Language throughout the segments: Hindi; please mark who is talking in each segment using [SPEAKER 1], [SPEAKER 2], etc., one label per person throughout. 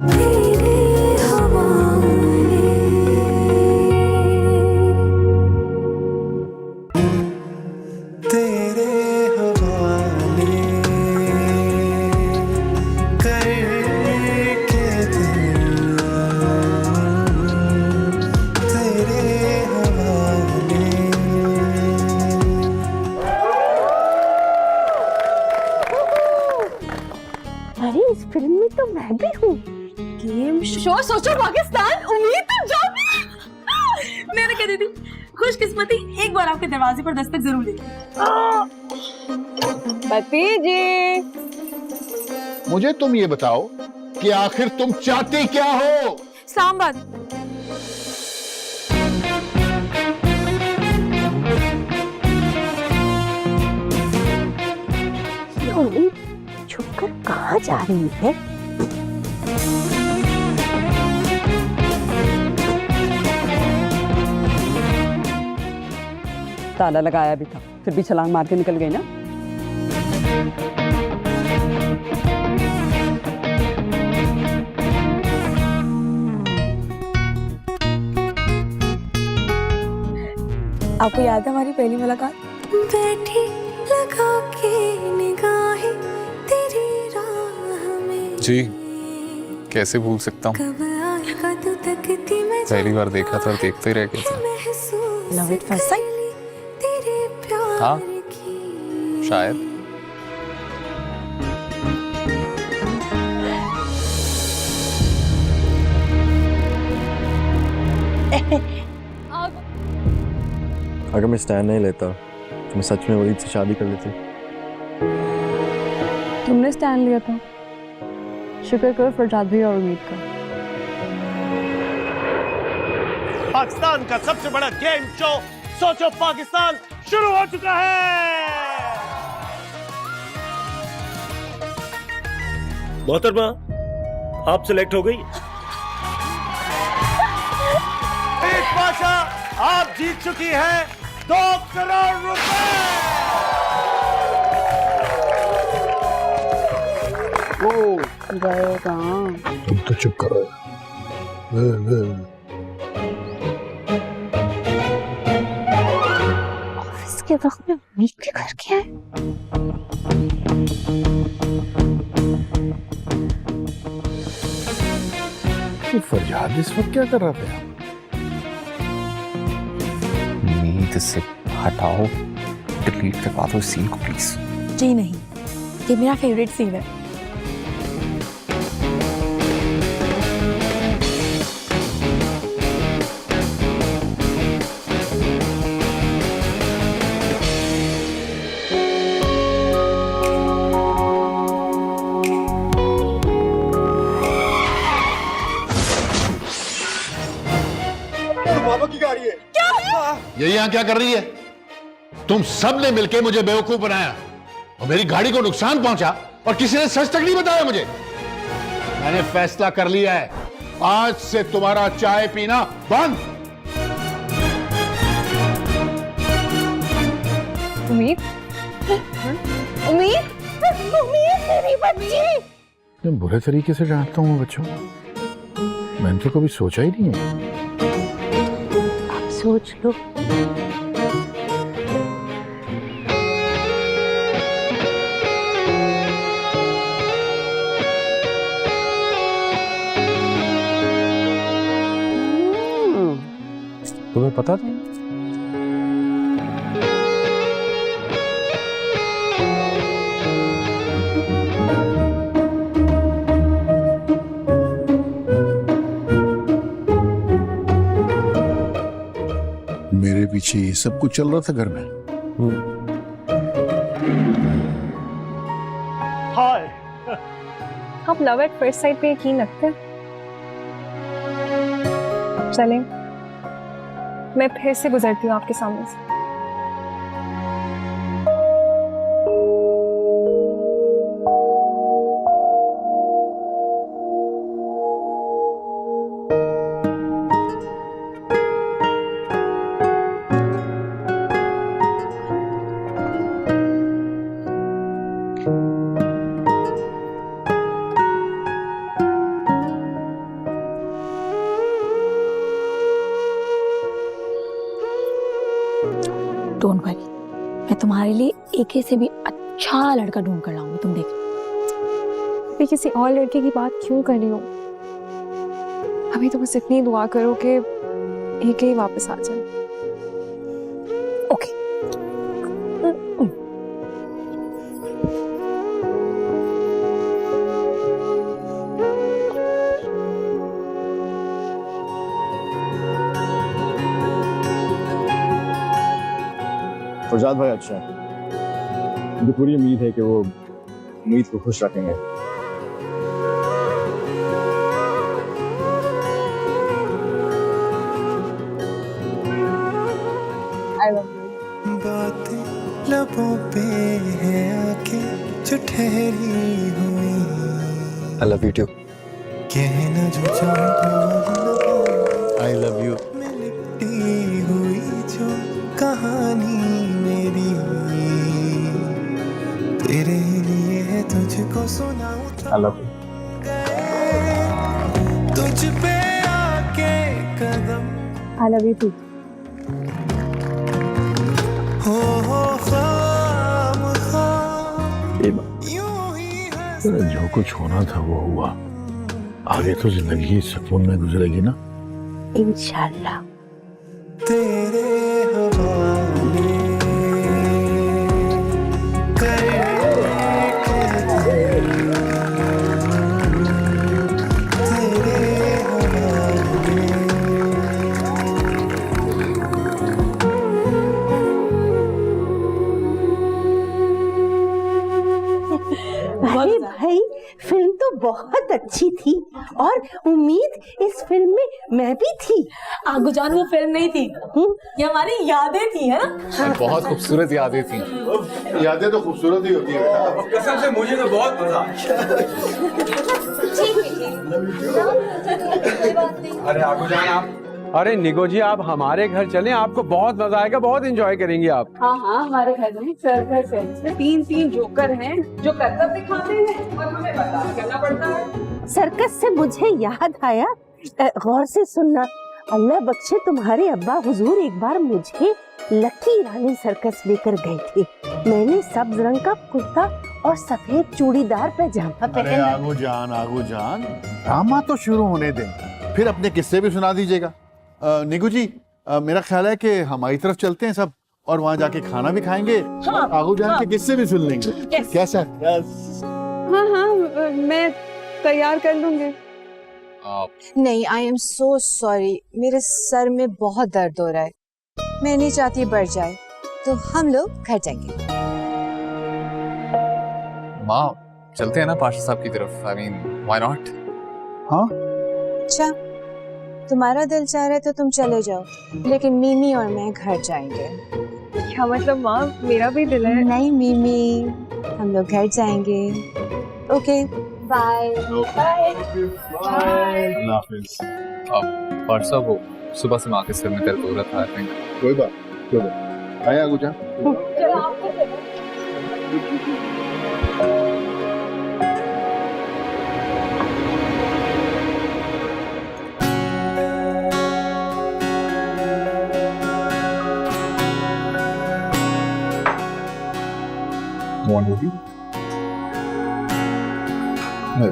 [SPEAKER 1] तेरे हवाले, तेरे हवाले करके दिल, तेरे हवाले।
[SPEAKER 2] अरे इस फिल्म में तो मैं भी हूँ। गेम शो सोचो पाकिस्तान, उम्मीद तो जागी। मैंने कह दी थी, खुशकिस्मती एक बार आपके दरवाजे पर दस्तक जरूर देगी। भतीजी,
[SPEAKER 3] मुझे तुम ये बताओ कि आखिर तुम चाहती क्या हो?
[SPEAKER 2] सांबर। छुपकर कहाँ जा रही है?
[SPEAKER 4] ताला लगाया भी था, फिर भी छलांग मार के निकल गई ना।
[SPEAKER 2] आपको याद है हमारी पहली मुलाकात?
[SPEAKER 1] बैठी लगा के निगाहें तेरी राह में,
[SPEAKER 5] जी कैसे भूल सकता हूँ,
[SPEAKER 1] कब आएगा तू तकती मैं
[SPEAKER 5] पहली बार देखा था और देखते ही रह गया था।
[SPEAKER 1] महसूस
[SPEAKER 2] Love at first sight?
[SPEAKER 1] तेरे प्यार
[SPEAKER 5] हाँ,
[SPEAKER 1] की।
[SPEAKER 5] शायद।
[SPEAKER 6] अगर मैं स्टैंड नहीं लेता तो मैं सच में वहीद से शादी कर लेती।
[SPEAKER 4] तुमने स्टैंड लिया था, शुक्र करो फरजाद भी और उम्मीद का।
[SPEAKER 7] पाकिस्तान का सबसे बड़ा गेम शो सोचो पाकिस्तान शुरू हो चुका है। मोहतरमा, आप सिलेक्ट हो गई। एक बादशाह, आप जीत चुकी हैं 2 करोड़ रुपए।
[SPEAKER 3] तुम तो चुप करो।
[SPEAKER 2] इसके वक्त में उम्मीद के घर क्या है?
[SPEAKER 3] तो फरजाद इस वक्त क्या कर रहा था?
[SPEAKER 5] उम्मीद से हटाओ, डिलीट करवा दो इस सीन को प्लीज।
[SPEAKER 2] जी नहीं, ये मेरा फेवरेट सीन है।
[SPEAKER 7] बाबा की गाड़ी है।
[SPEAKER 3] ये यहाँ क्या कर रही है? तुम सब ने मिलकर मुझे बेवकूफ बनाया और मेरी गाड़ी को नुकसान पहुंचा और किसी ने सच तक नहीं बताया मुझे। मैंने फैसला कर लिया है, आज से तुम्हारा चाय पीना बंद।
[SPEAKER 4] उम्मीद,
[SPEAKER 2] उम्मीद, उम्मीद मेरी बच्ची।
[SPEAKER 3] मैं बुरे तरीके से डांटता हूँ बच्चों, मैंने तो कभी सोचा ही नहीं है।
[SPEAKER 2] आप सोच लो।
[SPEAKER 6] तुम्हें पता था?
[SPEAKER 3] मेरे पीछे ये सब कुछ चल रहा था घर में।
[SPEAKER 7] हाय,
[SPEAKER 4] आप लव एट फर्स्ट साइट पे यकीन रखते हैं? चलें, मैं फिर से गुजरती हूँ आपके सामने से।
[SPEAKER 2] डोंट वरी, मैं तुम्हारे लिए एके से भी अच्छा लड़का ढूंढ कर लाऊंगी, तुम देख।
[SPEAKER 4] मैं किसी और लड़के की बात क्यों कर रही हूँ? अभी तो बस इतनी दुआ करो कि एक ही वापस आ जाए।
[SPEAKER 2] ओके।
[SPEAKER 6] फरजाद भाई अच्छा है, मुझे पूरी उम्मीद है कि वो उम्मीद को खुश रखेंगे।
[SPEAKER 8] बातें लबों पे है आके जो ठहरी हुई,
[SPEAKER 6] I love you too.
[SPEAKER 8] कहना जो चाहो
[SPEAKER 6] I love you.
[SPEAKER 8] में लिपटी हुई जो कहानी मेरी, तेरे लिए है तुझको सुनाऊं
[SPEAKER 6] I love you.
[SPEAKER 8] तुझ पे आके कदम
[SPEAKER 4] I love you too.
[SPEAKER 8] हो ख्वाम ख्वाम
[SPEAKER 3] एबा,
[SPEAKER 8] यूं ही हंस
[SPEAKER 3] जो कुछ होना था वो हुआ, आगे तो जिंदगी सुकून में गुजरेगी ना।
[SPEAKER 2] इंशाल्लाह।
[SPEAKER 8] तेरे हवाले
[SPEAKER 9] अरे भाई, फिल्म तो बहुत अच्छी थी और उम्मीद इस फिल्म में मैं भी थी।
[SPEAKER 2] आगू जान, वो फिल्म नहीं थी, ये हमारी यादें थी, है ना?
[SPEAKER 5] बहुत खूबसूरत यादें थी।
[SPEAKER 3] यादें तो खूबसूरत ही होती है।
[SPEAKER 7] कसम से मुझे तो बहुत मजा आया। अरे आगू जान आप, अरे निगो जी आप हमारे घर चलें, आपको बहुत मजा आएगा, बहुत एंजॉय करेंगे आप।
[SPEAKER 4] हाँ हाँ, हमारे घर में सर्कस है, इसमें 3 जोकर हैं जो करतब दिखाते हैं और हमें बर्दाश्त करना पड़ता है।
[SPEAKER 9] सर्कस से मुझे याद आया, गौर से सुनना, अल्लाह बख्शे तुम्हारे अब्बा हुजूर एक बार मुझे लकी रानी सर्कस लेकर गए थे। मैंने सब्ज रंग का कुर्ता और सफेद चूड़ीदार पैजामा पहना।
[SPEAKER 3] आगू जान, ड्रामा तो शुरू होने दें, फिर अपने किस्से भी सुना दीजिएगा। निगू जी, मेरा ख्याल है कि हमारी तरफ चलते हैं सब और वहाँ जाके खाना भी खाएंगे,
[SPEAKER 9] हाँ,
[SPEAKER 3] आगू जान के किस्से भी सुन लेंगे। कैसा?
[SPEAKER 4] हाँ हाँ, मैं तैयार कर लूंगी।
[SPEAKER 10] नहीं, आई एम सो सॉरी, मेरे सर में बहुत दर्द हो रहा है, मैं नहीं चाहती बढ़ जाए, तो हम लोग घर जाएंगे।
[SPEAKER 5] माँ चलते हैं ना पाशा साहब की तरफ, आई मीन व्हाई नॉट?
[SPEAKER 3] हाँ
[SPEAKER 10] अच्छा, तुम्हारा दिल चाह रहा है तो तुम चले जाओ, लेकिन मिमी और मैं घर जाएंगे।
[SPEAKER 4] क्या मतलब माँ, मेरा भी दिल है।
[SPEAKER 10] नहीं मिमी, हम लोग घर जाएंगे। Okay bye.
[SPEAKER 5] पाशा साहब वो सुबह से माँ के सिर में दर्द हो रहा था, आई थिंक।
[SPEAKER 3] कोई बात, आया आगू जान।
[SPEAKER 5] One movie? No.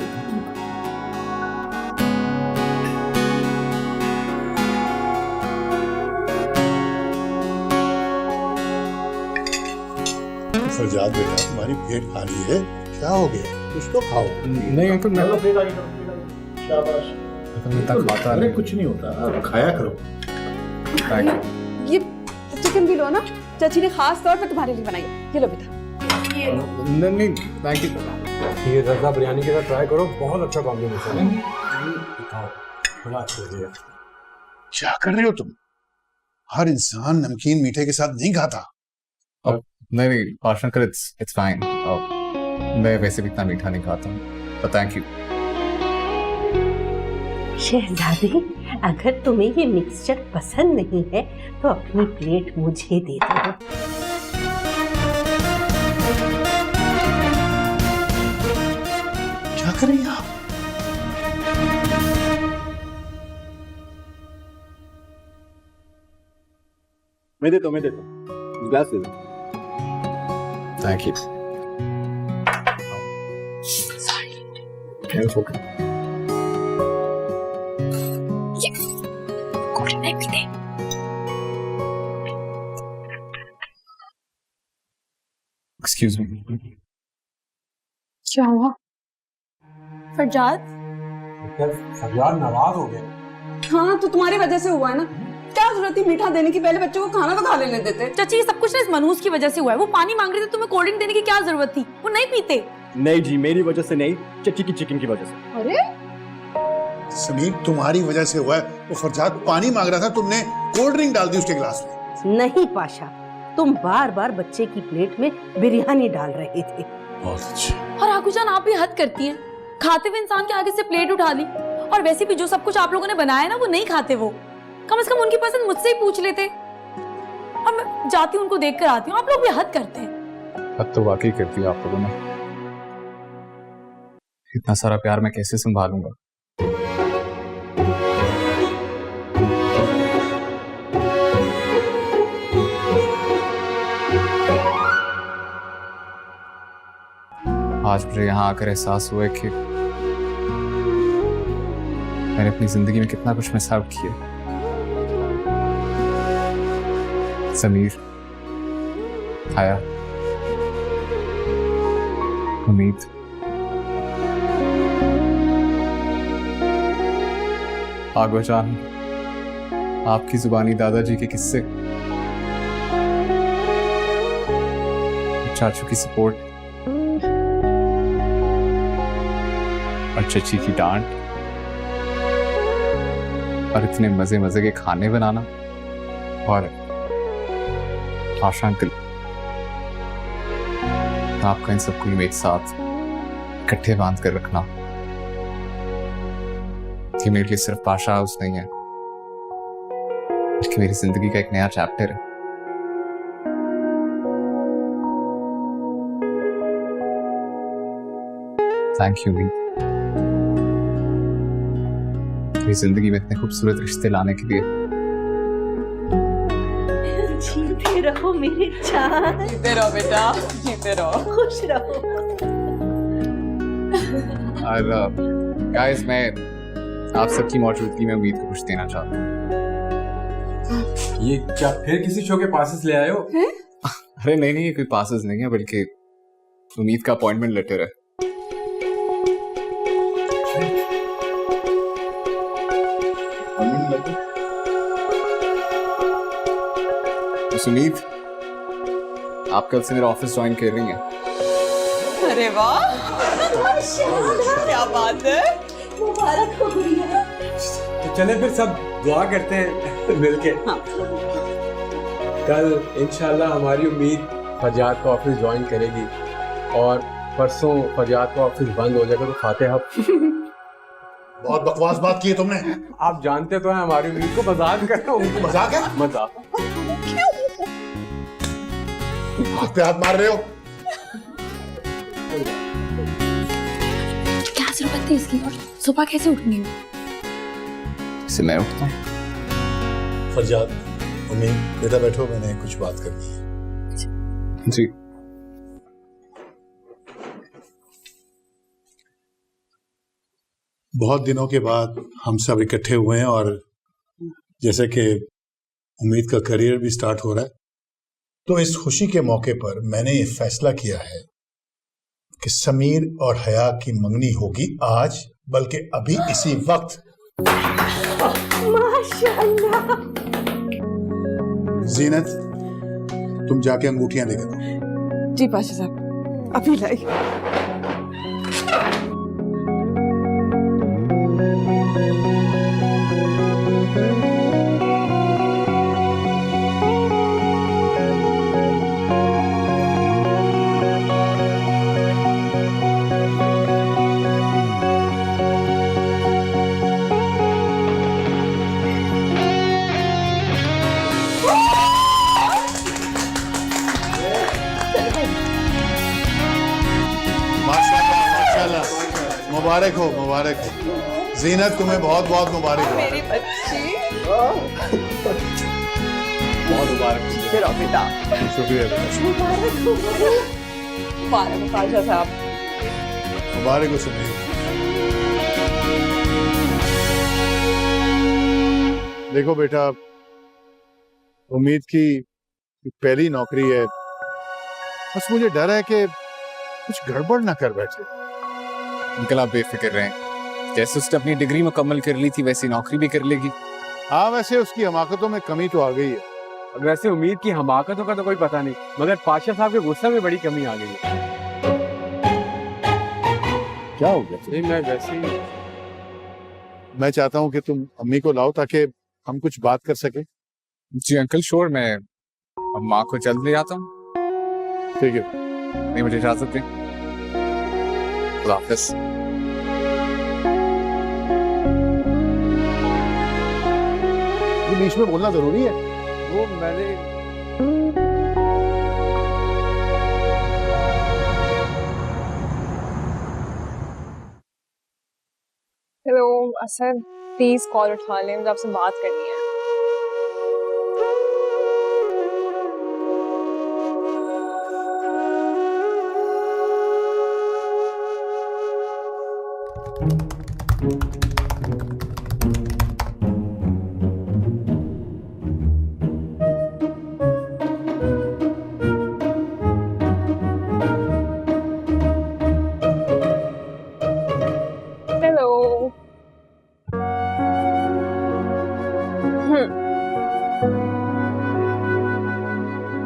[SPEAKER 3] फरजाद बेटा, तुम्हारी पेट खाली है, क्या हो गया? कुछ तो खाओ।
[SPEAKER 5] नहीं तो मैं
[SPEAKER 3] शाबाश।
[SPEAKER 5] खाता
[SPEAKER 3] अरे कुछ नहीं होता, आप खाया करो।
[SPEAKER 4] ये चिकन भी लो ना, चाची ने खास तौर पे तुम्हारे लिए बनाई है, ये लो बेटा।
[SPEAKER 5] नहीं थैंक यू।
[SPEAKER 7] ये रज़ा बिरयानी के साथ ट्राई करो, बहुत अच्छा कॉम्बिनेशन है। बड़ा अच्छा है।
[SPEAKER 3] क्या कर रहे हो तुम? हर इंसान नमकीन मीठे के साथ नहीं खाता।
[SPEAKER 5] नहीं पाशा अंकल, इट्स फाइन। मैं वैसे भी इतना मीठा नहीं खाता हूँ, but थैंक यू।
[SPEAKER 9] शहजादी, अगर तुम्हें ये मिक्सचर पसंद नहीं है तो अपनी प्लेट मुझे दे दो।
[SPEAKER 3] क्या कर रही हैं आप?
[SPEAKER 6] मैं देता हूँ। ग्लास दे दो।
[SPEAKER 5] Thank you. Excuse me.
[SPEAKER 4] क्या हुआ?
[SPEAKER 2] फरजाद,
[SPEAKER 6] फरजाद नाराज हो गए।
[SPEAKER 2] हाँ तो तुम्हारी वजह से हुआ है ना। क्या जरूरत थी मीठा देने की? पहले बच्चों को खाना तो खा लेने देते। चाची ये सब कुछ ना इस मनूस की वजह से हुआ है। वो पानी मांग रहे थे, तुम्हें कोल्ड ड्रिंक देने की क्या जरूरत थी? वो नहीं पीते।
[SPEAKER 6] नहीं जी, मेरी वजह से नहीं, चची की चिकन की वजह से।
[SPEAKER 2] अरे
[SPEAKER 3] समीर तुम्हारी वजह से हुआ है। वो फरजाद पानी मांग रहा था, तुमने कोल्ड ड्रिंक डाल दी उसके गिलास में।
[SPEAKER 9] नहीं पाशा, तुम बार बार बच्चे की प्लेट में बिरयानी डाल रहे थे।
[SPEAKER 3] बहुत अच्छा।
[SPEAKER 2] और आगूजान आप भी हद करती हैं। खाते हुए इंसान के आगे से प्लेट उठा ली। और वैसे भी जो सब कुछ आप लोगों ने बनाया ना वो नहीं खाते। वो कम से कम उनकी पसंद मुझसे ही पूछ लेते। और मैं जाती हूँ उनको देख कर आती हूँ। आप लोग भी हद करते हैं।
[SPEAKER 5] हद तो वाकई करती है आप लोगों ने। इतना सारा प्यार मैं कैसे संभालूंगा? आज मुझे यहाँ आकर एहसास हुआ है कि मैंने अपनी जिंदगी में कितना कुछ मिस आउट किया। समीर, आया, उम्मीद, आगोजान, आपकी जुबानी दादाजी के किस्से, चाचू की सपोर्ट और चची की डांट और इतने मजे मजे के खाने बनाना और आशा अंकल, आपका इन सबको एक साथ इकट्ठे बांध कर रखना, कि मेरे लिए सिर्फ पाशा हाउस नहीं है बल्कि मेरी जिंदगी का एक नया चैप्टर है। थैंक यू मीत, मेरी जिंदगी में इतने खूबसूरत रिश्ते लाने के लिए।
[SPEAKER 9] जीते रहो मेरे चाँद।
[SPEAKER 2] जीते रहो बेटा, जीते रहो,
[SPEAKER 9] खुश रहो।
[SPEAKER 5] और गाइस, मैं आप सबकी मौजूदगी में उम्मीद को कुछ देना चाहता हूँ।
[SPEAKER 6] ये क्या फिर किसी शो के पासेस ले आए हो?
[SPEAKER 5] अरे नहीं नहीं, ये कोई पासेस नहीं है बल्कि उम्मीद का अपॉइंटमेंट लेटर है। सुमीत, आप कल से मेरा ऑफिस ज्वाइन कर रही हैं।
[SPEAKER 2] अरे वाह, क्या बात है।
[SPEAKER 9] मुबारक हो गुड़िया।
[SPEAKER 6] तो चले फिर सब दुआ करते हैं मिलके।
[SPEAKER 2] हाँ।
[SPEAKER 6] कल इंशाल्लाह हमारी उम्मीद फरजाद का ऑफिस ज्वाइन करेगी और परसों फरजाद का ऑफिस बंद हो जाएगा तो फातिहा।
[SPEAKER 3] बहुत बकवास बात की है तुमने।
[SPEAKER 6] आप जानते तो हैं हमारी उम्मीद को, मजाक कर रहा हूँ।
[SPEAKER 3] मजाक है?
[SPEAKER 6] मजाक।
[SPEAKER 3] हाथ पे हाथ मार रहे हो।
[SPEAKER 2] क्या जरूरत थी इसकी? और सुबह कैसे उठनी?
[SPEAKER 5] इससे मैं उठता हूँ।
[SPEAKER 3] फरजाद, उम्मीद, बेटा बैठो, मैंने कुछ बात करनी है।
[SPEAKER 5] जी।
[SPEAKER 3] बहुत दिनों के बाद हम सब इकट्ठे हुए हैं और जैसे कि उम्मीद का करियर भी स्टार्ट हो रहा है, तो इस खुशी के मौके पर मैंने ये फैसला किया है कि समीर और हया की मंगनी होगी आज, बल्कि अभी इसी वक्त।
[SPEAKER 9] माशाअल्लाह।
[SPEAKER 3] जीनत, तुम जाके अंगूठियां लेकर आओ।
[SPEAKER 2] जी पाशा साहब, अभी लाई।
[SPEAKER 3] मुबारक हो, मुबारक हो। जीनत, तुम्हें बहुत बहुत मुबारक हो।
[SPEAKER 2] मेरी बच्ची।
[SPEAKER 5] बहुत मुबारक।
[SPEAKER 10] चलो बेटा,
[SPEAKER 5] शुक्रिया बेटा।
[SPEAKER 10] मुबारक ख्वाजा साहब।
[SPEAKER 3] मुबारक हो सुनील। देखो बेटा, उम्मीद की पहली नौकरी है, बस मुझे डर है कि कुछ गड़बड़ ना कर बैठे।
[SPEAKER 5] अंकल आप बेफिक्र रहें, जैसे उसने अपनी डिग्री मुकम्मल कर ली थी वैसी नौकरी भी कर लेगी।
[SPEAKER 3] हाँ, वैसे उसकी हमाकतों में कमी तो आ गई है।
[SPEAKER 6] वैसे उम्मीद की हमाकतों का तो कोई पता नहीं, मगर पाशा साहब के गुस्से में बड़ी कमी आ गई है।
[SPEAKER 3] क्या हो गया?
[SPEAKER 6] नहीं, मैं वैसे ही
[SPEAKER 3] मैं चाहता हूँ कि तुम अम्मी को लाओ ताकि हम कुछ बात कर सके।
[SPEAKER 5] जी अंकल श्योर, मैं अब माँ को जल्द ले आता हूँ।
[SPEAKER 3] ठीक है,
[SPEAKER 5] नहीं मुझे इजाजत दें। खुदा हाफिज़।
[SPEAKER 3] ये बीच में बोलना जरूरी है?
[SPEAKER 6] वो मैंने
[SPEAKER 4] हेलो असर, प्लीज कॉल उठा लें, मुझे आपसे बात करनी है।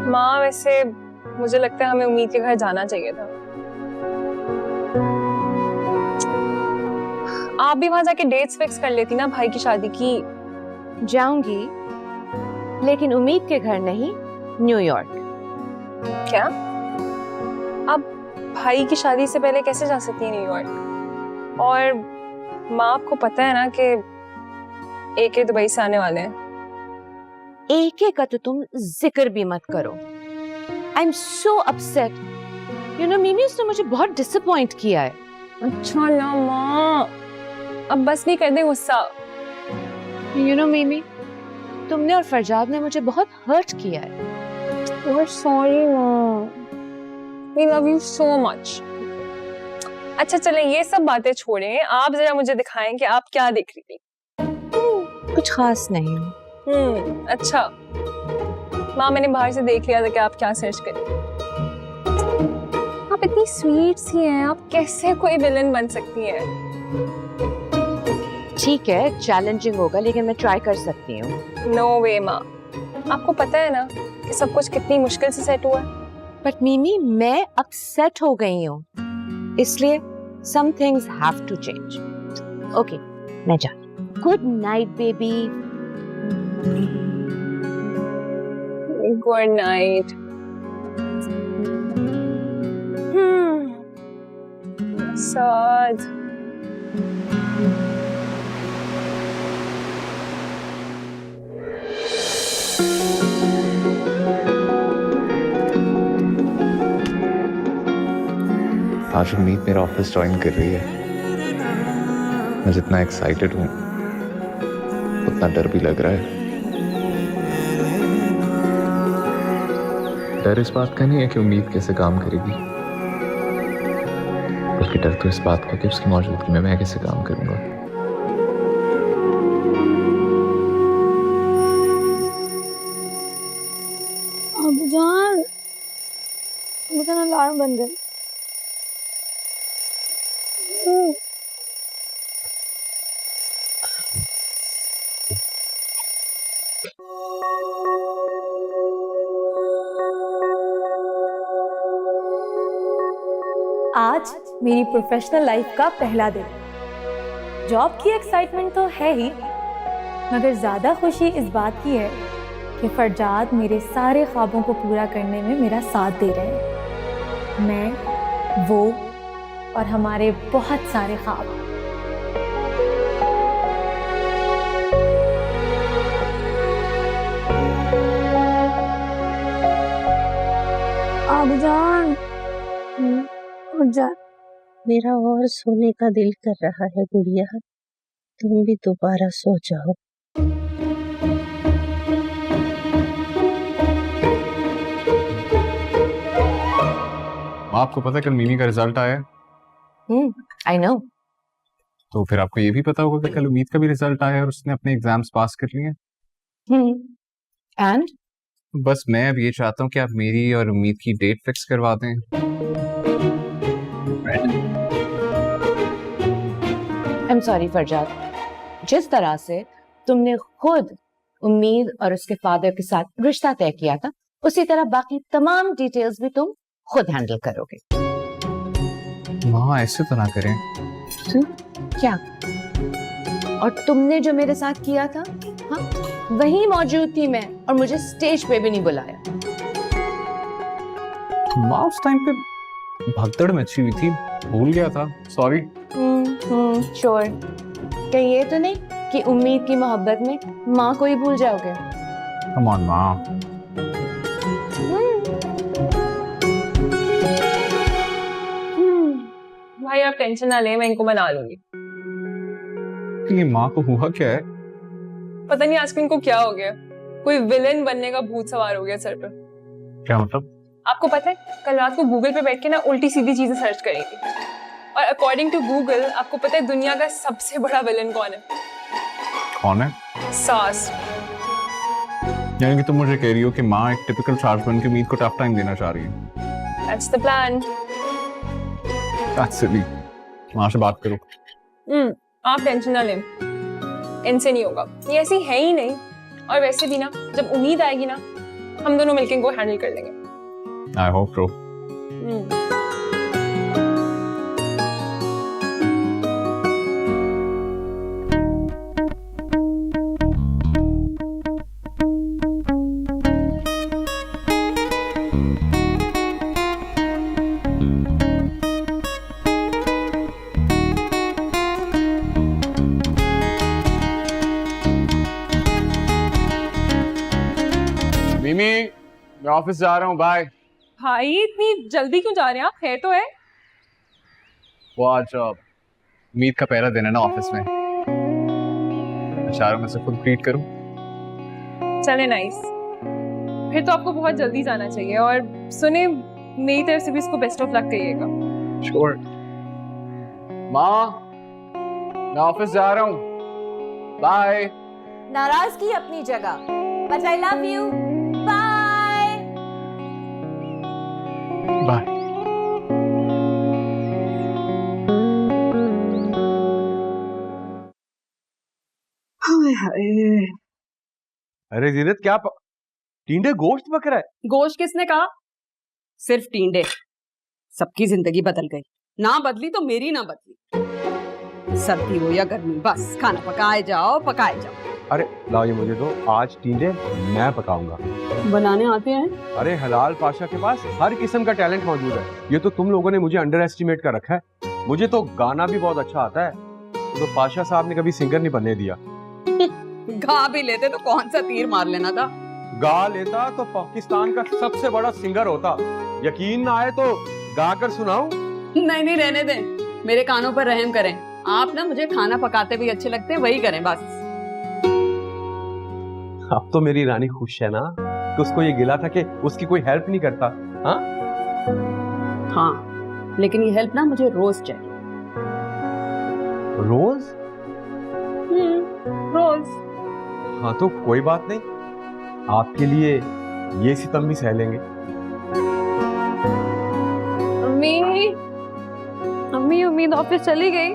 [SPEAKER 4] माँ, वैसे मुझे लगता है हमें उम्मीद के घर जाना चाहिए था। आप भी वहां जाके डेट्स फिक्स कर लेती ना भाई की शादी की।
[SPEAKER 9] जाऊंगी, लेकिन उम्मीद के घर नहीं, न्यूयॉर्क।
[SPEAKER 4] क्या? आप भाई की शादी से पहले कैसे जा सकती हैं न्यूयॉर्क? और माँ, आपको पता है ना कि एके दुबई से आने वाले हैं।
[SPEAKER 9] एके का तो तुम जिक्र भी मत करो। I am so upset. You know मिमी, उसने मुझे बहुत डिसअपॉइंट किया है।
[SPEAKER 4] अच्छा ना माँ, अब बस नहीं कर दे गुस्सा।
[SPEAKER 9] यू नो मिमी, तुमने और फरजाद ने मुझे बहुत हर्ट किया है।
[SPEAKER 4] We're sorry माँ, we love you so much। अच्छा चले ये सब बातें छोड़ें, आप जरा मुझे दिखाएं कि आप क्या देख रही थी।
[SPEAKER 9] कुछ खास नहीं।
[SPEAKER 4] अच्छा माँ, मैंने बाहर से देख लिया था कि आप क्या सर्च करें। आप इतनी स्वीट सी हैं, आप कैसे कोई विलन बन सकती हैं?
[SPEAKER 9] ठीक है, चैलेंजिंग होगा, लेकिन मैं ट्राई कर सकती हूँ।
[SPEAKER 4] नो वे माँ, आपको पता है ना कि सब कुछ कितनी मुश्किल से सेट हुआ है।
[SPEAKER 9] बट मिमी, मैं अपसेट हो गई हूँ, इसलिए some things have to change. Okay, मैं जा। Good night, baby.
[SPEAKER 4] Good night. Sad.
[SPEAKER 5] आज उम्मीद मेरा ऑफिस ज्वाइन कर रही है। मैं जितना एक्साइटेड हूँ उतना डर भी लग रहा है। डर इस बात का नहीं है कि उम्मीद कैसे काम करेगी, बल्कि डर तो इस बात का कि उसकी मौजूदगी में मैं कैसे काम करूंगा।
[SPEAKER 4] अबजान, मुझे अलार्म बंद कर।
[SPEAKER 1] आज मेरी प्रोफेशनल लाइफ का पहला दिन। जॉब की एक्साइटमेंट तो है ही, मगर ज़्यादा खुशी इस बात की है कि फरजाद मेरे सारे ख्वाबों को पूरा करने में मेरा साथ दे रहे हैं। मैं, वो और हमारे बहुत सारे ख्वाब।
[SPEAKER 9] आबजान, मेरा और सोने का दिल कर रहा है गुड़िया, तुम भी दोबारा सो जाओ।
[SPEAKER 5] आपको पता है कल मीमी का रिजल्ट आया है?
[SPEAKER 10] I know.
[SPEAKER 5] तो फिर आपको ये भी पता होगा कि कल उम्मीद का भी रिजल्ट आया है और उसने अपने एग्जाम्स पास कर लिए हैं।
[SPEAKER 10] एंड
[SPEAKER 5] बस मैं अब ये चाहता हूँ कि आप मेरी और उम्मीद की डेट फिक्स करवा दें।
[SPEAKER 10] आई एम सॉरी फरजाद, जिस तरह से तुमने खुद उम्मीद और उसके फादर के साथ रिश्ता तय किया था, उसी तरह बाकी तमाम डिटेल्स भी तुम खुद हैंडल करोगे।
[SPEAKER 5] माँ ऐसे तो ना करें।
[SPEAKER 10] क्या? और तुमने जो मेरे साथ किया था, हाँ, वहीं मौजूद थी मैं, और मुझे स्टेज पे भी नहीं बुलाया।
[SPEAKER 5] माँ उस टाइम पे भगदड़ मची हुई थी, भूल गया था, सॉरी।
[SPEAKER 10] श्योर। कहीं ये तो नहीं कि उम्मीद की मोहब्बत में माँ को ही भूल जाओगे?
[SPEAKER 5] कम ऑन माँ।
[SPEAKER 4] भाई आप टेंशन ना ले, मैं इनको मना लूंगी।
[SPEAKER 5] ये माँ को हुआ क्या है?
[SPEAKER 4] पता नहीं आजकल इनको क्या हो गया, कोई विलेन बनने का भूत सवार हो गया सर पर।
[SPEAKER 5] क्या मतलब?
[SPEAKER 4] आपको पता है कल रात को गूगल पे बैठ के ना उल्टी सीधी चीजें सर्च करेंगी, और अकॉर्डिंग टू गूगल आपको पता है दुनिया का सबसे बड़ा विलेन कौन है?
[SPEAKER 5] कौन है?
[SPEAKER 4] सास।
[SPEAKER 5] यानी कि तुम मुझे कह रही हो कि माँ एक टिपिकल सास बन के उम्मीद को टफ टाइम देना चाह रही है।
[SPEAKER 4] That's the plan.
[SPEAKER 5] That's silly. माँ से बात करो।
[SPEAKER 4] आप टेंशन ना लें, इनसे नहीं होगा, ये ऐसी है ही नहीं। और वैसे भी ना जब उम्मीद आएगी ना, हम दोनों मिलकर इनको हैंडल कर लेंगे।
[SPEAKER 5] I hope so.
[SPEAKER 6] मिमी, मैं ऑफिस जा रहा हूँ, बाय।
[SPEAKER 4] भाई इतनी जल्दी क्यों जा रहे हैं आप? है तो है।
[SPEAKER 5] वो आज उम्मीद का पहला दिन है ना ऑफिस में, चारों में से खुद ट्रीट करूं।
[SPEAKER 4] चले नाइस। फिर तो आपको बहुत जल्दी जाना चाहिए, और सुने मेरी तरफ से भी इसको बेस्ट ऑफ लक कहिएगा।
[SPEAKER 6] श्योर। माँ, मैं ऑफिस जा रहा हूँ, बाय।
[SPEAKER 10] नाराजगी अपनी जगह, but I love you. Bye
[SPEAKER 5] bye.
[SPEAKER 6] अरे जीनत, क्या टींडे गोश्त पक रहा है?
[SPEAKER 2] गोश्त किसने कहा? सिर्फ टींडे। सबकी जिंदगी बदल गई, ना बदली तो मेरी ना बदली। सर्दी हो या गर्मी, बस खाना पकाए जाओ पकाए जाओ।
[SPEAKER 6] अरे लाओ ये मुझे दो, आज टींडे मैं पकाऊंगा।
[SPEAKER 2] बनाने आते हैं?
[SPEAKER 6] अरे हलाल पाशा के पास हर किस्म का टैलेंट मौजूद है। ये तो तुम लोगों ने मुझे अंडर एस्टिमेट कर रखा है। मुझे तो गाना भी बहुत अच्छा आता है, तो पाशा साहब ने कभी सिंगर नहीं बनने दिया।
[SPEAKER 2] गा भी लेते तो कौन सा तीर मार लेना था।
[SPEAKER 6] गा लेता तो पाकिस्तान का सबसे बड़ा सिंगर होता। यकीन ना आए तो गा कर सुनाऊं?
[SPEAKER 2] नहीं नहीं, रहने दें, मेरे कानों पर रहम करें। आप ना मुझे खाना पकाते भी अच्छे लगते हैं, वही करें बस।
[SPEAKER 6] अब तो मेरी रानी खुश है ना कि उसको ये गिला था कि उसकी कोई हेल्प नहीं करता।
[SPEAKER 2] हाँ, लेकिन ये हेल्प ना मुझे रोज चाहिए।
[SPEAKER 6] रोज?
[SPEAKER 2] रोज।
[SPEAKER 6] हाँ तो कोई बात नहीं, आपके लिए ये सितम भी सह लेंगे।
[SPEAKER 4] अम्मी उम्मीद ऑफिस चली गई?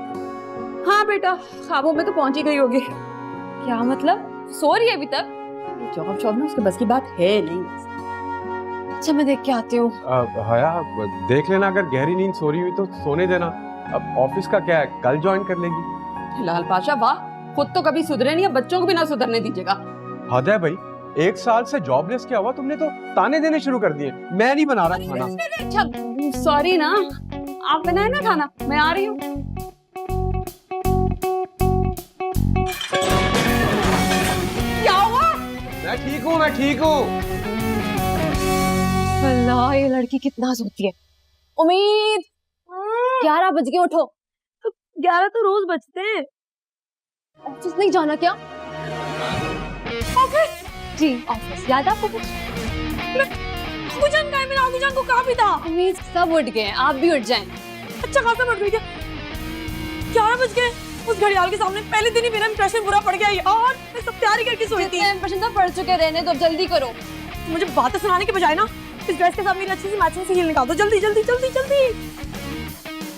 [SPEAKER 2] हाँ बेटा, ख्वाबों में तो पहुंच ही गई होगी।
[SPEAKER 4] क्या मतलब? सो रही है अभी तक?
[SPEAKER 2] जॉब जॉब ना उसके बस की बात है नहीं।
[SPEAKER 4] अच्छा मैं देख के आती हूँ।
[SPEAKER 6] हया, देख लेना, अगर गहरी नींद सो रही हुई तो सोने देना। अब ऑफिस का क्या है, कल ज्वाइन कर लेगी।
[SPEAKER 2] लाल पाशा वाह, खुद तो कभी सुधरे नहीं, अब बच्चों को भी ना सुधरने दीजिएगा।
[SPEAKER 6] हद है भाई, 1 साल से जॉबलेस क्या हुआ, तुमने तो ताने देने शुरू कर दिए। मैं नहीं बना रहा खाना।
[SPEAKER 2] अच्छा सॉरी ना, आप बनाए ना खाना, मैं आ रही हूँ। क्या हुआ?
[SPEAKER 6] मैं ठीक हूँ, मैं ठीक हूँ।
[SPEAKER 4] अल्लाह, ये लड़की कितना सोती है। उम्मीद 11 बज गए, उठो।
[SPEAKER 1] 11 तो रोज बजते हैं।
[SPEAKER 4] ऑफिस नहीं जाना क्या? ऑफिस? जी ऑफिस, याद आपको कुछ?
[SPEAKER 2] आगूजान का है, मेरा आगूजान को कहा भी था।
[SPEAKER 4] उम्मीद सब उठ गए, आप भी उठ जाएं।
[SPEAKER 2] अच्छा खासा बढ़ गई क्या? 11 बज गए। उस घड़ियाल के सामने पहले दिन ही मेरा इंप्रेशन बुरा पड़ गया यार। मैं सब तैयारी करके सोई थी।
[SPEAKER 4] इंप्रेशन तो पड़ चुके, रहने दो, जल्दी करो।
[SPEAKER 2] मुझे बातें सुनाने के बजाय ना इस ड्रेस के साथ मेरी अच्छी सी मैचिंग सी हील निकाल दो, जल्दी जल्दी जल्दी जल्दी।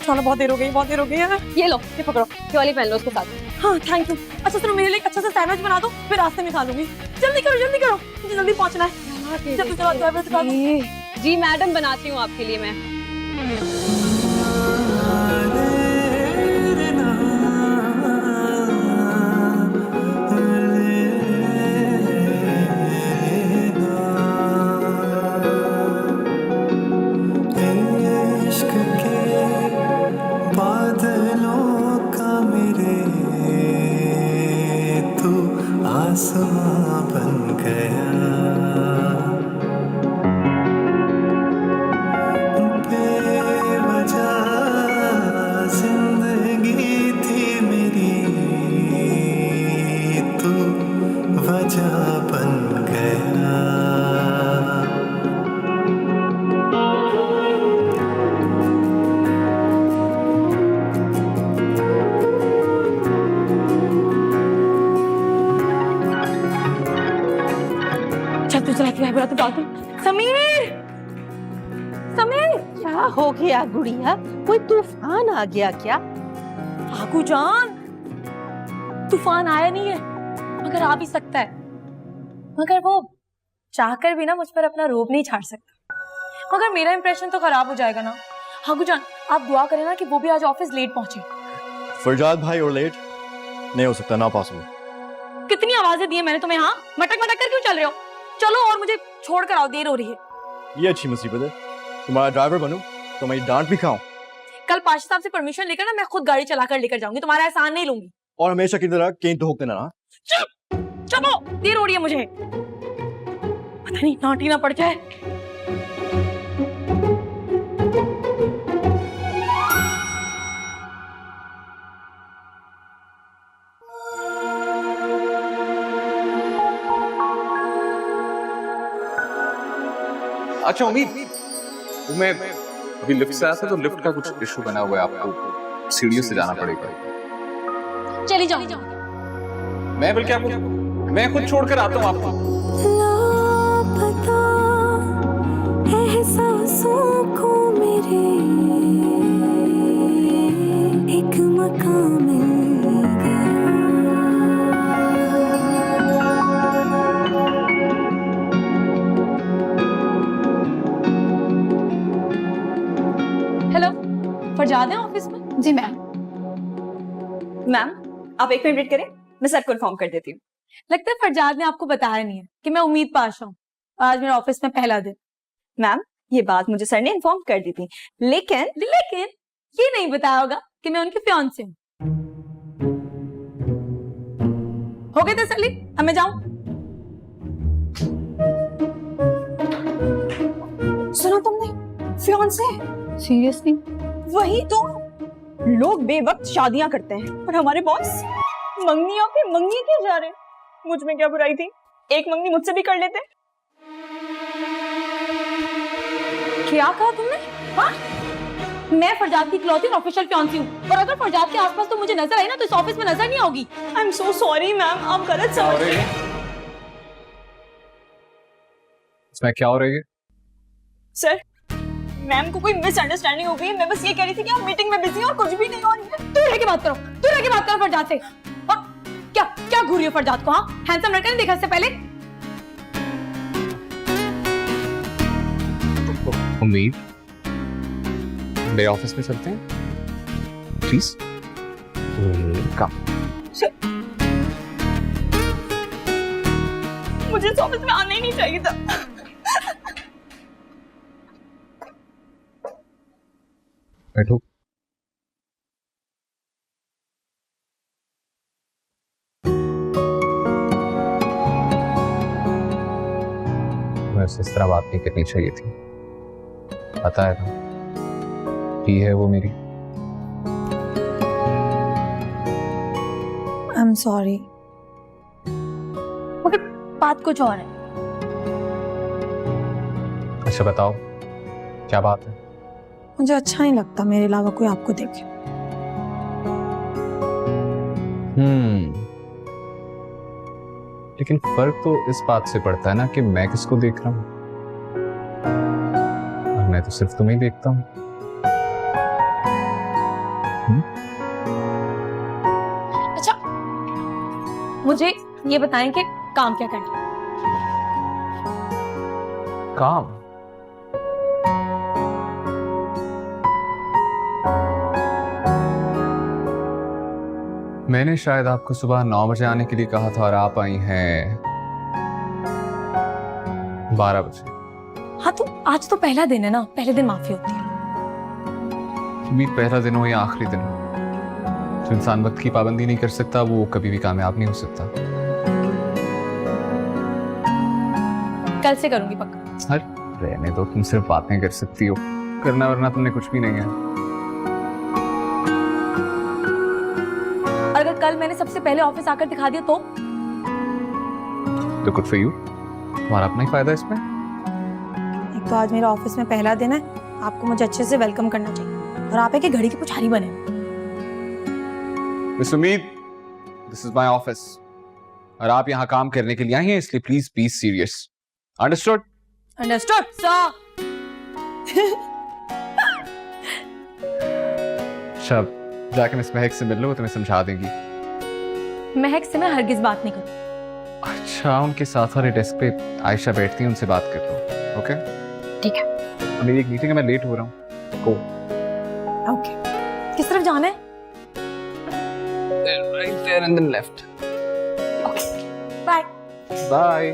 [SPEAKER 2] चलो बहुत देर हो गई यार।
[SPEAKER 4] ये लो, ये पकड़ो, ये वाली पहन लो उसके साथ।
[SPEAKER 2] हाँ थैंक यू। अच्छा सुनो, मेरे लिए एक अच्छा सा सैंडविच बना दो, फिर रास्ते में खा लूंगी। जल्दी करो, मुझे जल्दी पहुंचना है। जल्दी चलो।
[SPEAKER 4] जी मैडम, बनाती हूँ आपके लिए मैं।
[SPEAKER 8] इश्क के बादलों का मेरे तू आसमां बन गया, बेवजह जिंदगी थी मेरी, तू वजह बन गया।
[SPEAKER 2] तू चलाती है तो बात। समीर
[SPEAKER 9] क्या हो गया गुड़िया? कोई तूफान आ गया क्या?
[SPEAKER 2] आगू जान, तूफान आया नहीं है मगर आ भी सकता है। मगर वो चाहकर भी ना मुझ पर अपना रोब नहीं छाड़ सकता। मगर मेरा इंप्रेशन तो खराब हो जाएगा ना। आगू जान, आप दुआ करें ना कि वो भी आज ऑफिस लेट पहुंचे।
[SPEAKER 7] फरजाद भाई और लेट नहीं हो सकता, ना पॉसिबल।
[SPEAKER 2] कितनी आवाजें दी है मैंने तुम्हें? हाँ, मटक कर क्यों चल रहे हो? चलो और मुझे छोड़ कर आओ, देर हो रही है।
[SPEAKER 7] ये अच्छी मुसीबत है, तुम्हारा ड्राइवर बनूं तो मैं डांट भी खाऊं।
[SPEAKER 2] कल पाशा साहब से परमिशन लेकर ना मैं खुद गाड़ी चलाकर लेकर जाऊंगी, तुम्हारा एहसान नहीं लूंगी।
[SPEAKER 7] और हमेशा की तरह कहीं तो होकते ना।
[SPEAKER 2] चलो, देर हो रही है मुझे। पता नहीं नाटी ना पड़ जाए।
[SPEAKER 5] अच्छा उम्मीद, मैं अभी लिफ्ट से आया था तो लिफ्ट का कुछ इशू बना हुआ है, आपको सीढ़ियों से जाना पड़ेगा।
[SPEAKER 2] चली जाओ।
[SPEAKER 5] मैं बल्कि आपको मैं खुद छोड़कर आता हूँ आपको।
[SPEAKER 8] लापता एहसासों को मेरे एक मकाम मिल गया।
[SPEAKER 2] हेलो, फरजाद है ऑफिस में?
[SPEAKER 4] जी मैम। आप 1 मिनट वेट करें, मैं सर को इन्फॉर्म कर देती हूँ।
[SPEAKER 2] लगता है फरजाद ने आपको बताया नहीं है कि मैं उम्मीद पाशा हूँ। आज मेरा ऑफिस में पहला दिन।
[SPEAKER 4] मैम, ये बात मुझे सर ने इन्फॉर्म कर दी थी, लेकिन
[SPEAKER 2] ये नहीं बताया होगा कि मैं उनके फियांसे हूँ। हो गए तसल्ली? अब मैं जाऊं?
[SPEAKER 4] सुना तुमने? फियांसे?
[SPEAKER 2] सीरियसली?
[SPEAKER 4] वही तो, लोग बेवक्त शादियां करते हैं और हमारे बॉस मंगनियों पे मंगनी क्यों जा रहे हैं? मुझ में क्या बुराई थी? एक मंगनी मुझसे भी कर लेते।
[SPEAKER 2] क्या कहा तुमने? हाँ? मैं फरजाद की इकलौती ऑफिशियल फियांसी हूँ और अगर फरजाद के आसपास तो मुझे नजर आई ना तो इस ऑफिस में नजर नहीं आओगी।
[SPEAKER 4] I am so sorry ma'am, आप गलत समझ रहे हैं।
[SPEAKER 5] इसमें क्या हो रही है?
[SPEAKER 4] सर, मैम को कोई मिसअंडरस्टैंडिंग हो गई है। मैं बस ये कह रही थी कि आप मीटिंग में बिजी हैं और कुछ भी नहीं हो रही है।
[SPEAKER 2] तू रह के बात करो फरजाद से। और क्या घूरी हो फरजाद को? हाँ, हैंडसम लड़का नहीं देखा इससे पहले?
[SPEAKER 5] उम्मीद, मेरे ऑफिस में चलते हैं प्लीज। कम।
[SPEAKER 4] मुझे इस ऑफिस में आना ही नहीं चाहिए था।
[SPEAKER 5] बैठो। वैसे इस तरह बात नहीं करनी चाहिए थी, पता है ना, की है वो मेरी।
[SPEAKER 2] आई एम सॉरी, मगर बात कुछ और है।
[SPEAKER 5] अच्छा बताओ, क्या बात है?
[SPEAKER 2] मुझे अच्छा नहीं लगता मेरे अलावा कोई आपको देखे।
[SPEAKER 5] लेकिन फर्क तो इस बात से पड़ता है ना कि मैं किसको देख रहा हूं, और मैं तो सिर्फ तुम्हें देखता हूं।
[SPEAKER 1] अच्छा, मुझे ये बताएं कि काम क्या करना है?
[SPEAKER 5] काम? मैंने शायद आपको सुबह 9 बजे आने के लिए कहा था और आप आई हैं 12 बजे।
[SPEAKER 1] हाँ तो आज तो पहला दिन है ना, पहले दिन माफी होती है।
[SPEAKER 5] उम्मीद पहला दिन हो या आखिरी दिन हो, जो इंसान वक्त की पाबंदी नहीं कर सकता वो कभी भी कामयाब नहीं हो सकता।
[SPEAKER 1] कल से करूंगी पक्का।
[SPEAKER 5] अरे रहने दो, तुम सिर्फ बातें कर सकती हो, करना वरना तुमने कुछ भी नहीं है।
[SPEAKER 1] अगर कल मैंने सबसे पहले ऑफिस आकर दिखा दिया तो
[SPEAKER 5] गुड फॉर यू, तुम्हारा अपना ही फायदा है इसमें।
[SPEAKER 2] एक तो आज मेरा ऑफिस में पहला दिन है, आपको मुझे अच्छे से वेलकम करना चाहिए, और आप है कि घड़ी के पुजारी बने।
[SPEAKER 5] मिस उम्मीद, दिस इज माय ऑफिस और आप यहाँ काम करने के लिए आई हैं, इसलिए please be serious. Understood?
[SPEAKER 1] Understood sir.
[SPEAKER 5] शब, जाके मिस महक से मिल लो, वो तुम्हें समझा देंगी।
[SPEAKER 1] महक से मैं हरगिज बात नहीं करूँ।
[SPEAKER 5] अच्छा, उनके साथ वाले डेस्क पे आयशा बैठती है, उनसे बात कर लो। ओके
[SPEAKER 1] ठीक है।
[SPEAKER 5] मेरी एक मीटिंग है, मैं लेट हो रहा हूँ। गो।
[SPEAKER 2] ओके,
[SPEAKER 1] किस तरफ जाना है?
[SPEAKER 5] Right there and then left.
[SPEAKER 1] Bye.
[SPEAKER 5] Bye.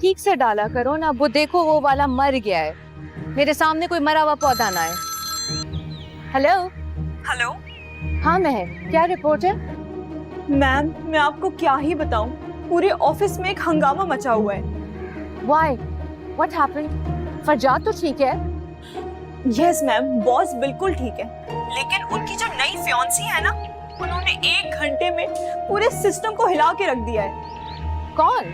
[SPEAKER 10] ठीक से डाला करो ना, वो देखो वो वाला मर गया है। मेरे सामने कोई मरा हुआ पौधा ना है। हेलो
[SPEAKER 4] हेलो
[SPEAKER 10] हाँ महक, क्या रिपोर्ट है?
[SPEAKER 4] मैम, मैं आपको क्या ही बताऊं, पूरे ऑफिस में एक हंगामा मचा हुआ है।
[SPEAKER 10] Why, what happened? फरजाद तो ठीक है?
[SPEAKER 4] यस मैम, बॉस बिल्कुल ठीक है, लेकिन उनकी जो नई फियांसी है ना, उन्होंने 1 घंटे में पूरे सिस्टम को हिला के रख दिया है।
[SPEAKER 10] कौन?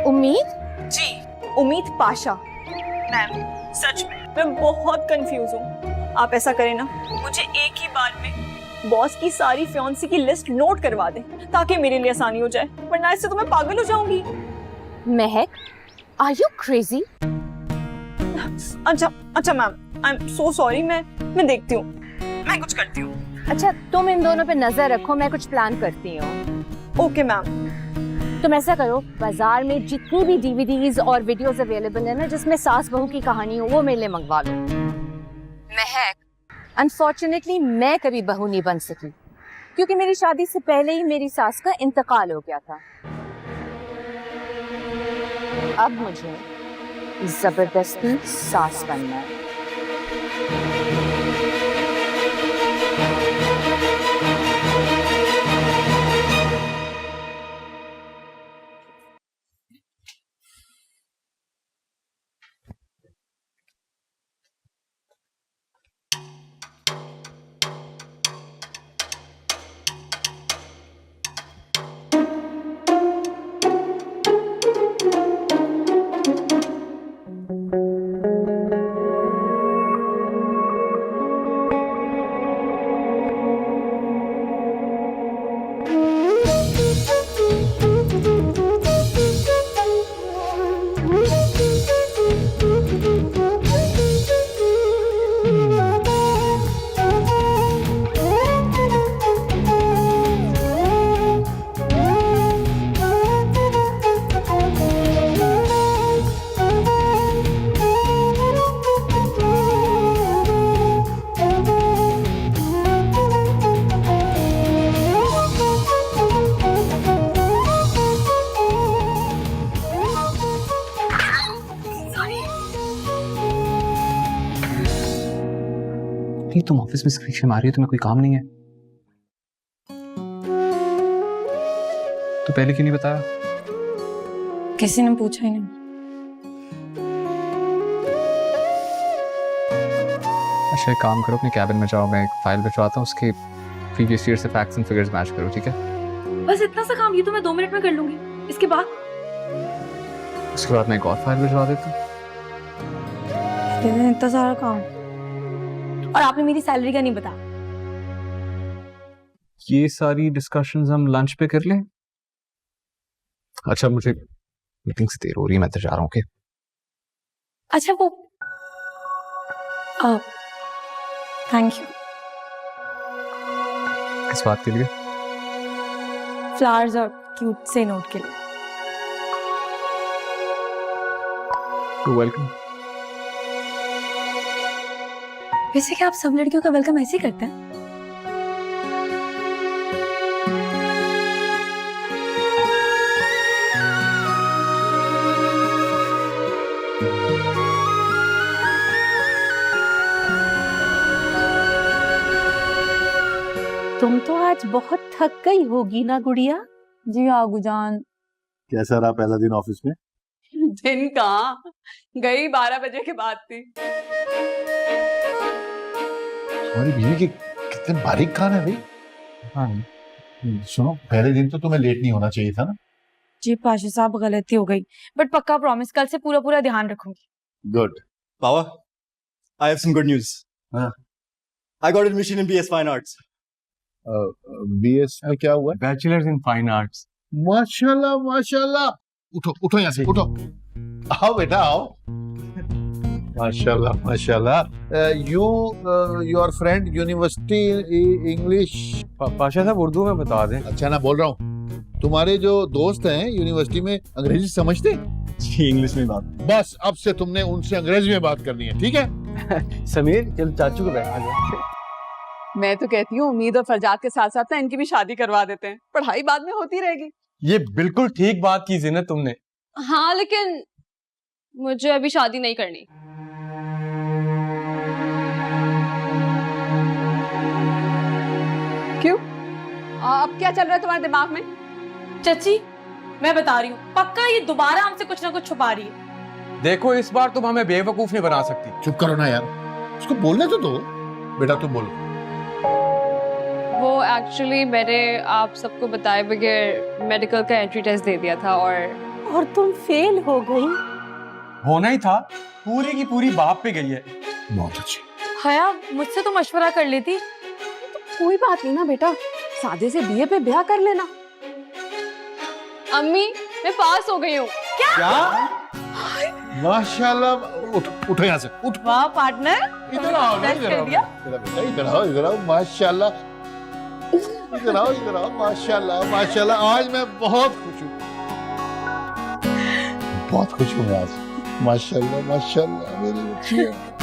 [SPEAKER 10] उम्मीद?
[SPEAKER 4] जी, उम्मीद पाशा। मैम सच में मैं बहुत कंफ्यूज हूँ। आप ऐसा करें ना, मुझे एक ही बार में बॉस की सारी फियांसी की लिस्ट नोट करवा दें, ताकि मेरे लिए आसानी हो जाए, वरना इससे तो मैं पागल हो जाऊंगी।
[SPEAKER 10] महक, आर यू क्रेजी?
[SPEAKER 4] अच्छा ma'am, I am so sorry. मैं देखती हूँ, मैं कुछ करती हूँ।
[SPEAKER 10] अच्छा तुम इन दोनों पे नजर रखो, मैं कुछ प्लान करती हूँ।
[SPEAKER 4] Okay ma'am.
[SPEAKER 10] तुम ऐसा करो, बाजार में जितनी भी डीवीडीज और वीडियोस अवेलेबल है ना जिसमें सास बहू की कहानी हो, वो मेरे लिए मंगवा लो। महक, अनफॉर्चुनेटली मैं कभी बहू नहीं बन सकी, क्योंकि मेरी शादी से पहले ही मेरी सास का इंतकाल हो गया था। अब मुझे जबरदस्ती सास बनना है।
[SPEAKER 5] अभी तुम ऑफिस में स्क्रीन मार रही हो, तुम्हें कोई काम नहीं है तो पहले क्यों नहीं बताया?
[SPEAKER 4] किसी ने पूछा ही नहीं।
[SPEAKER 5] अच्छा एक काम करो, अपने कैबिन में जाओ, मैं एक फाइल भिजवाता हूँ, उसके प्रीवियस ईयर से फैक्ट्स एंड फिगर्स मैच करो, ठीक है?
[SPEAKER 2] बस इतना सा काम, ये तो मैं 2 मिनट में कर लूंगी। इसके बाद
[SPEAKER 5] उसके बाद मैं एक और फाइल भिजवा देता हूँ।
[SPEAKER 2] इतना सारा काम, और आपने मेरी सैलरी का नहीं बताया।
[SPEAKER 5] ये सारी डिस्कशंस हम लंच पे कर लें? अच्छा मुझे मीटिंग से देर हो रही है, मैं तो जा रहा हूँ। ओके
[SPEAKER 2] अच्छा वो थैंक यू।
[SPEAKER 5] किस बात के लिए?
[SPEAKER 2] फ्लावर्स और क्यूट से नोट के लिए।
[SPEAKER 5] वेलकम।
[SPEAKER 2] वैसे क्या आप सब लड़कियों का वेलकम ऐसे ही करते हैं?
[SPEAKER 9] तुम तो आज बहुत थक गई होगी ना गुड़िया?
[SPEAKER 2] जी आगू जान।
[SPEAKER 3] कैसा रहा पहला दिन ऑफिस में?
[SPEAKER 11] दिन कहाँ गई, 12 बजे के बाद थी।
[SPEAKER 3] तुम्हारी बीवी के कितने बारीक कान है भाई। हाँ सुनो, पहले दिन तो तुम्हें लेट नहीं होना चाहिए था ना?
[SPEAKER 2] जी पाशा साहब गलती हो गई, बट पक्का प्रॉमिस कल से पूरा ध्यान रखूंगी।
[SPEAKER 3] Good.
[SPEAKER 7] Power, I have some good news.
[SPEAKER 3] हाँ।
[SPEAKER 7] I got admission in BS Fine Arts.
[SPEAKER 3] BS में क्या हुआ?
[SPEAKER 6] Bachelors in fine arts.
[SPEAKER 3] माशाल्लाह माशाल्लाह। उठो उठो यहाँ से, उठो। आओ बेटा आओ। माशाल्लाह माशाल्लाह। Your friend university English.
[SPEAKER 6] Pasha साहब उर्दू में बता दें।
[SPEAKER 3] अच्छा ना बोल रहा हूँ, तुम्हारे जो दोस्त हैं यूनिवर्सिटी में अंग्रेजी समझते?
[SPEAKER 7] जी इंग्लिश में बात।
[SPEAKER 3] बस अब से तुमने उनसे अंग्रेजी में बात करनी है, ठीक है?
[SPEAKER 6] समीर चल चाचू को बैठा जाए।
[SPEAKER 11] मैं तो कहती हूँ उम्मीद और फरजाद के साथ साथ ना इनकी भी शादी करवा देते हैं, पढ़ाई बाद में होती रहेगी।
[SPEAKER 6] ये बिल्कुल ठीक बात की ज़ीनत तुमने।
[SPEAKER 4] हाँ लेकिन मुझे अभी शादी नहीं करनी।
[SPEAKER 11] क्यों? अब क्या चल रहा है तुम्हारे दिमाग में?
[SPEAKER 2] चची मैं बता रही हूँ, पक्का ये दोबारा हमसे कुछ ना कुछ छुपा रही है।
[SPEAKER 6] देखो इस बार तुम हमें बेवकूफ नहीं बना सकती।
[SPEAKER 3] चुप करो ना यार, उसको बोलने तो दो। बेटा तुम बोलो।
[SPEAKER 4] वो एक्चुअली मैंने आप सबको बताए बगैर मेडिकल का एंट्री टेस्ट दे दिया था
[SPEAKER 9] और तुम फेल हो गई।
[SPEAKER 6] होना ही था, पूरी की पूरी बाप पे गई है।
[SPEAKER 3] बहुत अच्छी।
[SPEAKER 2] हया मुझसे तो मशवरा कर लेती।
[SPEAKER 11] तो कोई बात नहीं ना बेटा, सादे से बीए पे ब्याह कर लेना।
[SPEAKER 4] अम्मी मैं पास हो गई हूँ।
[SPEAKER 3] क्या? माशाल्लाह। उठो यहाँ से, उठ।
[SPEAKER 2] वाह पार्टनर,
[SPEAKER 3] इधर आओ ना, इधर आओ बेटा, इधर आओ, इधर आओ। माशाल्लाह, इधर आओ माशाल्लाह माशाल्लाह। आज मैं बहुत खुश हूँ, बहुत खुश हूँ आज। माशाल्लाह माशाल्लाह मेरी बच्ची है।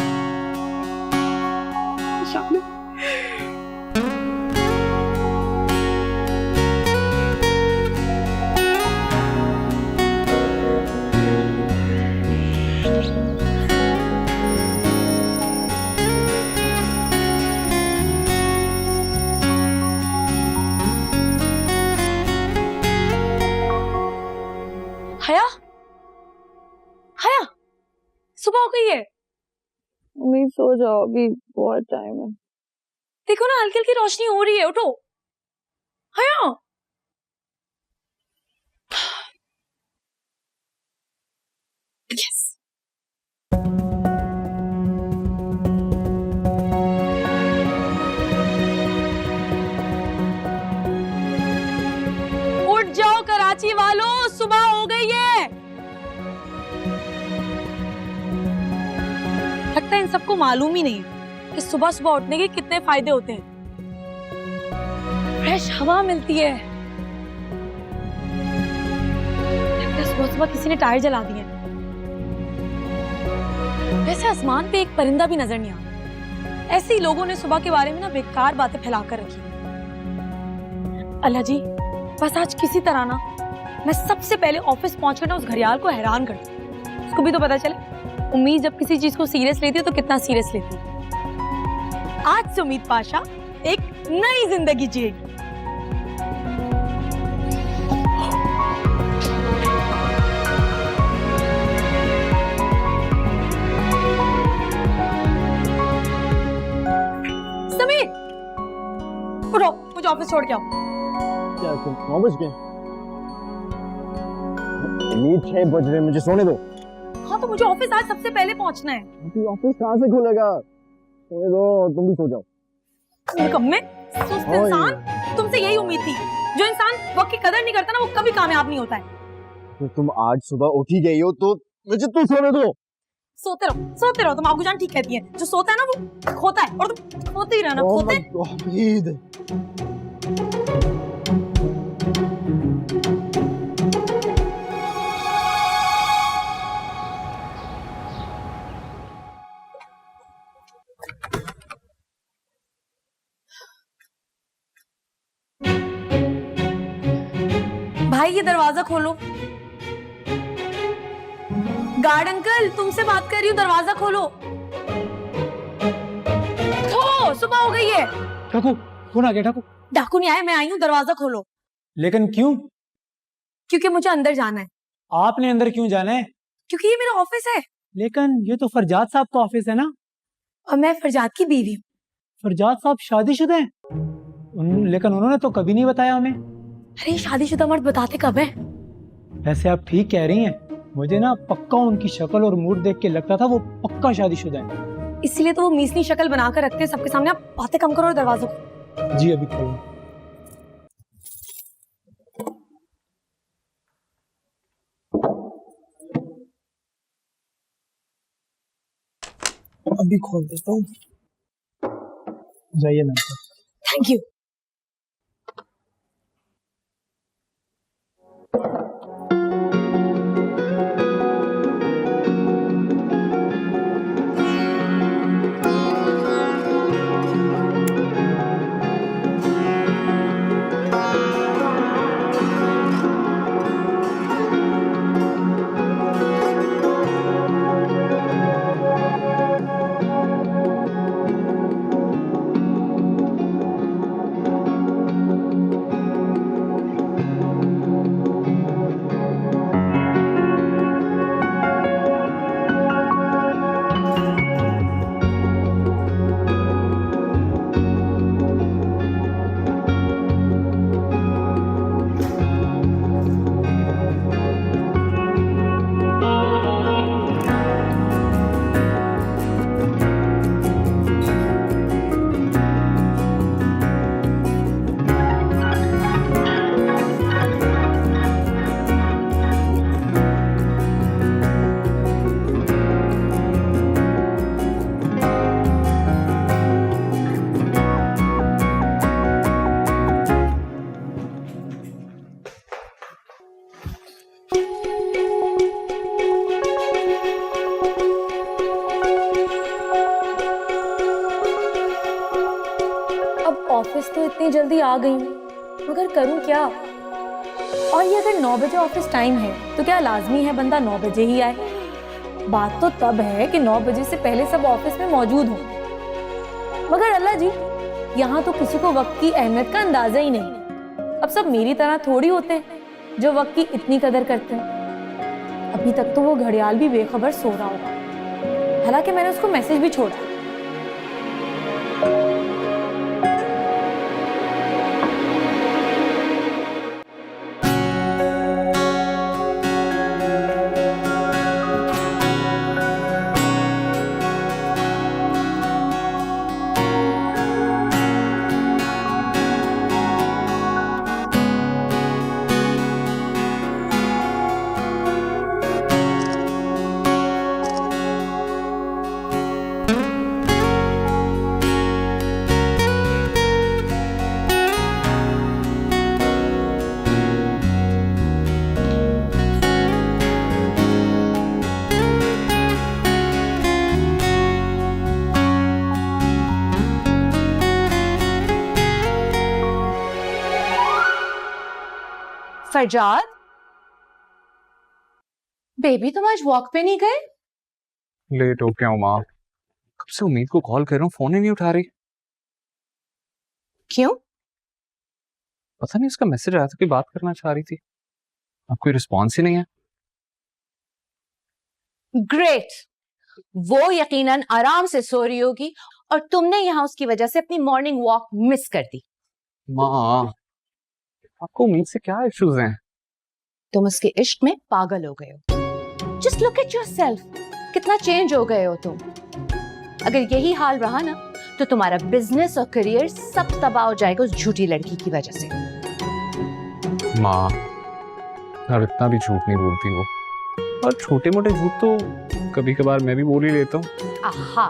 [SPEAKER 2] हया हया सुबह हो गई है।
[SPEAKER 4] अम्मी सो जाओ, अभी बहुत टाइम है।
[SPEAKER 2] देखो ना हल्की हल्की रोशनी हो रही है, उठो। हया यस। उठ जाओ कराची वालों, सुबह हो गई है। लगता है इन सबको मालूम ही नहीं है कि सुबह सुबह उठने के कितने फायदे होते हैं। फ्रेश हवा मिलती है। लगता है सुबह सुबह किसी ने टायर जला दिए। वैसे आसमान पे एक परिंदा भी नजर नहीं आता। ऐसे ही लोगों ने सुबह के बारे में ना बेकार बातें फैलाकर रखी। अल्लाह जी बस आज किसी तरह ना मैं सबसे पहले ऑफिस पहुंचकर ना उस घड़ियाल को हैरान कर दूं। उसको भी तो पता चले उम्मीद जब किसी चीज को सीरियस लेती है तो कितना सीरियस लेती है। आज से उम्मीद पाशा एक नई जिंदगी जिएगी। समीर, उठो, मुझे ऑफिस छोड़ के आओ।
[SPEAKER 7] क्या तुम 9 बज गए? नींद 6 बज रहे, मुझे सोने दो।
[SPEAKER 2] हाँ तो मुझे ऑफिस आज सबसे पहले पहुंचना है।
[SPEAKER 7] अभी ऑफिस कहाँ से खुलेगा? सोने दो, तुम भी सो जाओ।
[SPEAKER 2] निकम्मे, सुस्त इंसान, तुमसे यही उम्मीद थी। जो इंसान वक्त की कदर नहीं करता ना, वो कभी कामयाब नहीं होता है।
[SPEAKER 7] तो तुम आज सुबह उठ ही गई हो तो मुझे तुम सोने दो।
[SPEAKER 2] सोते रहो। तुम आपको जान ठीक कहती है, जो सोता है ना वो खोता है, और तुम खोते ही रहना। खोते भाई ये दरवाजा खोलो। गार्ड अंकल, तुमसे बात कर रही हूँ, दरवाजा खोलो। सुबह हो गई है।
[SPEAKER 12] डाकू कौन आ गया?
[SPEAKER 2] डाकू नहीं आया, मैं आई हूँ, दरवाजा खोलो।
[SPEAKER 12] लेकिन क्यों?
[SPEAKER 2] क्योंकि मुझे अंदर जाना है।
[SPEAKER 12] आपने अंदर क्यों जाना है?
[SPEAKER 2] क्योंकि ये मेरा ऑफिस है।
[SPEAKER 12] लेकिन ये तो फरजाद साहब का ऑफिस है ना।
[SPEAKER 2] और मैं फरजाद की बीवी हूँ।
[SPEAKER 12] फरजाद साहब शादीशुदा हैं? लेकिन उन्होंने तो कभी नहीं बताया हमें।
[SPEAKER 2] अरे शादीशुदा मर्द बताते कब है?
[SPEAKER 12] वैसे आप ठीक कह रही हैं, मुझे ना पक्का उनकी शक्ल और मूड देख के लगता था वो पक्का शादीशुदा है।
[SPEAKER 2] इसलिए तो वो मीसनी शक्ल बनाकर रखते हैं सबके सामने। आप बातें कम करो और दरवाजा खोलो।
[SPEAKER 12] जी अभी खोलो। अभी खोल देता हूँ। जाइए मैम।
[SPEAKER 2] Thank you. ऑफिस तो इतनी जल्दी आ गई हूँ, मगर करूँ क्या? और ये अगर 9 बजे ऑफिस टाइम है तो क्या लाजमी है बंदा 9 बजे ही आए? बात तो तब है कि 9 बजे से पहले सब ऑफिस में मौजूद हों। मगर अल्लाह जी, यहाँ तो किसी को वक्त की अहमियत का अंदाजा ही नहीं। अब सब मेरी तरह थोड़ी होते हैं जो वक्त की इतनी कदर करते हैं। अभी तक तो वो घड़ियाल भी बेखबर सो रहा होगा, हालांकि मैंने उसको मैसेज भी छोड़ा।
[SPEAKER 10] फरजाद, बेबी तुम आज वॉक पे नहीं गए?
[SPEAKER 5] लेट हो गया हूँ माँ। कब से उम्मीद को कॉल कर रहा हूँ, फोन ही नहीं उठा रही।
[SPEAKER 10] क्यों?
[SPEAKER 5] पता नहीं, उसका मैसेज आया था कि बात करना चाह रही थी, अब कोई रिस्पॉन्स ही नहीं है।
[SPEAKER 10] ग्रेट, वो यकीनन आराम से सो रही होगी और तुमने यहाँ उसकी वजह से अपनी मॉर्निंग वॉक मिस कर दी।
[SPEAKER 5] माँ, आपको उम्मीद से क्या इश्यूज हैं?
[SPEAKER 10] तुम उसके इश्क में पागल हो गए हो। जस्ट लुक एट योरसेल्फ, कितना चेंज हो गए हो तुम। अगर यही हाल रहा ना तो तुम्हारा बिजनेस और करियर सब तबाह हो जाएगा उस झूठी लड़की की वजह से।
[SPEAKER 5] माँ, यार इतना भी झूठ नहीं बोलती वो, और छोटे मोटे झूठ तो कभी कभार मैं भी बोल ही लेता हूँ।
[SPEAKER 10] आहा,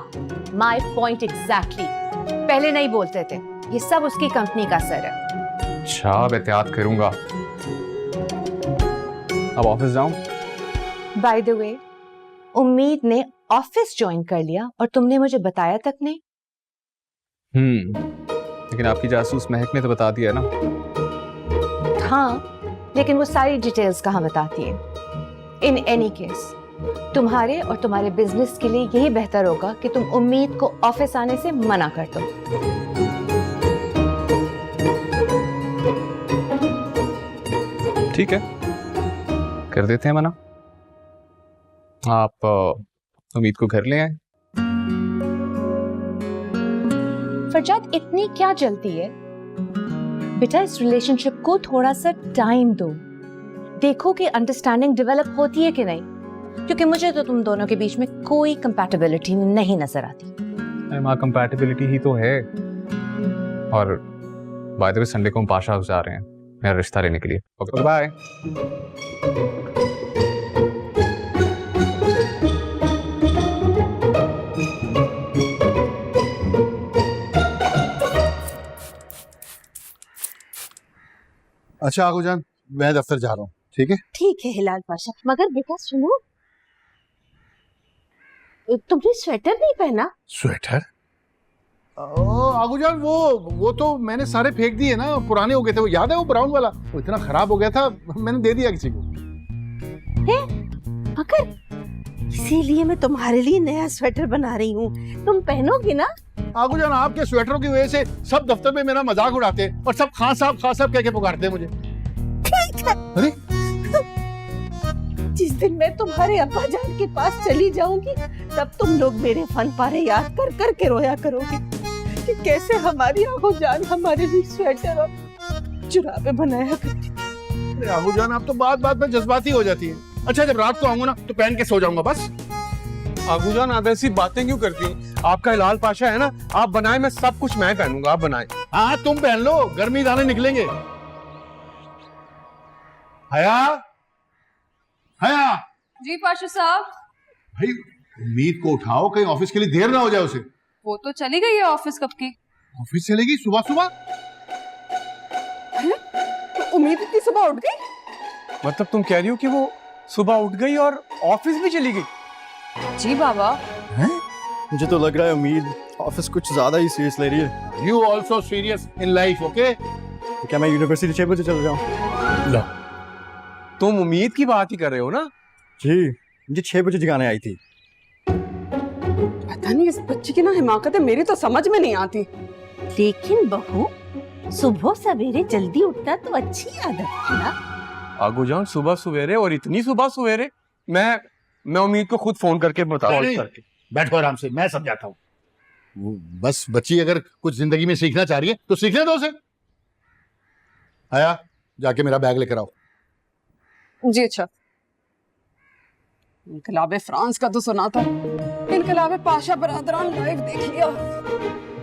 [SPEAKER 10] माय पॉइंट एग्जैक्टली। पहले नहीं बोलते थे, ये सब उसकी कंपनी का असर है।
[SPEAKER 5] अच्छा, अब एहतियात करूंगा। अब ऑफिस जाऊं?
[SPEAKER 10] बाय द वे, उम्मीद ने ऑफिस ज्वाइन कर लिया और तुमने मुझे बताया तक नहीं।
[SPEAKER 5] लेकिन आपकी जासूस महक ने तो बता दिया ना।
[SPEAKER 10] हाँ, लेकिन वो सारी डिटेल्स कहाँ बताती है। इन एनी केस, तुम्हारे और तुम्हारे बिजनेस के लिए यही बेहतर होगा कि तुम उम्मीद को ऑफिस आने से मना कर दो।
[SPEAKER 5] ठीक है, कर देते हैं मना। आप उम्मीद को घर ले आए।
[SPEAKER 10] फरजाद, इतनी क्या जल्दी है बेटा? इस रिलेशनशिप को थोड़ा सा टाइम दो, देखो कि अंडरस्टैंडिंग डेवलप होती है कि नहीं, क्योंकि मुझे तो तुम दोनों के बीच में कोई कंपैटिबिलिटी नहीं नजर आती।
[SPEAKER 5] माँ, कंपैटिबिलिटी ही तो है। और बाय द वे, संडे को हम पाशा हाउस जा रहे हैं मेरा रिश्ता लेने के लिए। Okay, bye.
[SPEAKER 3] अच्छा आगूजान, मैं दफ्तर जा रहा हूँ, ठीक है?
[SPEAKER 9] ठीक है हिलाल पाशा, मगर बेटा सुनो, तुमने स्वेटर नहीं पहना?
[SPEAKER 3] स्वेटर? आगूजान, वो तो मैंने सारे फेंक दिए ना, पुराने हो गए थे। वो याद है, वो ब्राउन वाला, वो इतना खराब हो गया था, मैंने दे दिया किसी को।
[SPEAKER 9] है? मगर इसीलिए मैं तुम्हारे लिए नया स्वेटर बना रही हूँ, तुम पहनोगी ना?
[SPEAKER 3] आगूजान, आपके स्वेटरों की वजह से सब दफ्तर में मेरा मजाक उड़ाते हैं और सब खान साहब कह के पुकारते हैं मुझे।
[SPEAKER 9] ठीक है।
[SPEAKER 3] अरे,
[SPEAKER 9] जिस दिन मैं तुम्हारे अब्बा जान के पास चली जाऊंगी, तब तुम लोग मेरे फन पारे याद कर कर के रोया करोगे कि कैसे हमारी आगो जान हमारे लिए स्वेटर और जुराबे बनाया करती थी।
[SPEAKER 3] अरे आगूजान, आप तो बात में जज्बाती हो जाती है। अच्छा, जब रात को आऊंगा ना तो पहन के सो जाऊंगा बस।
[SPEAKER 6] आगूजान, आप ऐसी बातें क्यों करती हैं? आपका हिलाल पाशा है ना, आप बनाए, मैं सब कुछ मैं पहनूंगा, आप बनाए।
[SPEAKER 3] हाँ, तुम पहन लो, गर्मी दाने निकलेंगे। हया, हया।
[SPEAKER 4] जी पाशा साहब।
[SPEAKER 3] भाई, उम्मीद को उठाओ, कहीं ऑफिस के लिए देर ना हो जाए उसे।
[SPEAKER 4] वो तो चली गई है ऑफिस कब की।
[SPEAKER 3] ऑफिस चलेगी सुबह सुबह?
[SPEAKER 11] उम्मीद इतनी सुबह उठ गई?
[SPEAKER 6] मतलब तुम कह रही हो कि वो सुबह उठ गई और ऑफिस भी चली गई?
[SPEAKER 4] जी बाबा।
[SPEAKER 13] मुझे तो लग रहा है उम्मीद ऑफिस कुछ ज्यादा ही सीरियस ले रही है।
[SPEAKER 3] You also serious in life, okay?
[SPEAKER 13] तो क्या मैं यूनिवर्सिटी 6 बजे चल जाऊँ?
[SPEAKER 3] लो,
[SPEAKER 6] तुम उम्मीद की बात ही कर रहे हो ना?
[SPEAKER 13] जी, मुझे 6 बजे जगाने आई थी।
[SPEAKER 11] पता नहीं इस बच्चे की ना हिमाकत है, मेरी तो समझ में नहीं आती।
[SPEAKER 9] लेकिन बहू, सुबह सवेरे जल्दी उठना तो अच्छी आदत है ना?
[SPEAKER 6] आगूजान, सुबह सवेरे और इतनी सुबह सवेरे? मैं उम्मीद को खुद फोन करके बताऊं।
[SPEAKER 3] बैठो आराम से, मैं समझाता हूँ। बस बच्ची अगर कुछ जिंदगी में सीखना चाह रही है तो सीखने दो उसे। आया, जाके मेरा बैग लेकर आओ।
[SPEAKER 11] जी अच्छा। इनकलाबे फ्रांस का तो सुना था, इनकलाबे पाशा बरादरान लाइव देख लिया।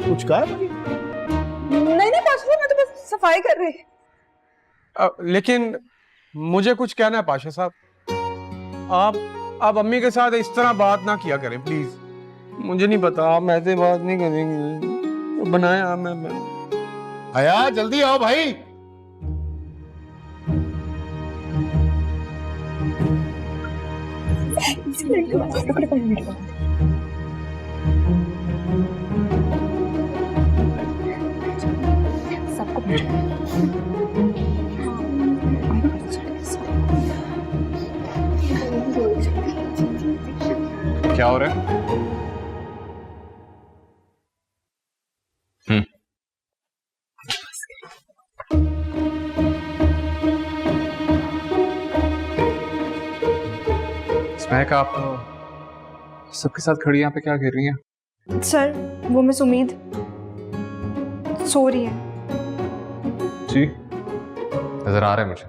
[SPEAKER 3] कुछ कहा?
[SPEAKER 11] नहीं पाशा, मैं तो बस सफाई कर रही।
[SPEAKER 6] लेकिन मुझे कुछ कहना है पाशा साहब। आप अम्मी के साथ इस तरह बात ना किया करें प्लीज। मुझे नहीं पता, आप ऐसे बात नहीं करेंगे। बनाया मैं।
[SPEAKER 3] आया, जल्दी आओ भाई।
[SPEAKER 5] क्या हो रहा है? महक, आप सबके साथ खड़ी यहाँ पे क्या कर रही हैं?
[SPEAKER 4] सर वो मिस उम्मीद सो रही है।
[SPEAKER 5] जी, नजर आ रहा है मुझे।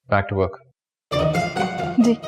[SPEAKER 5] Back to work.
[SPEAKER 4] जी।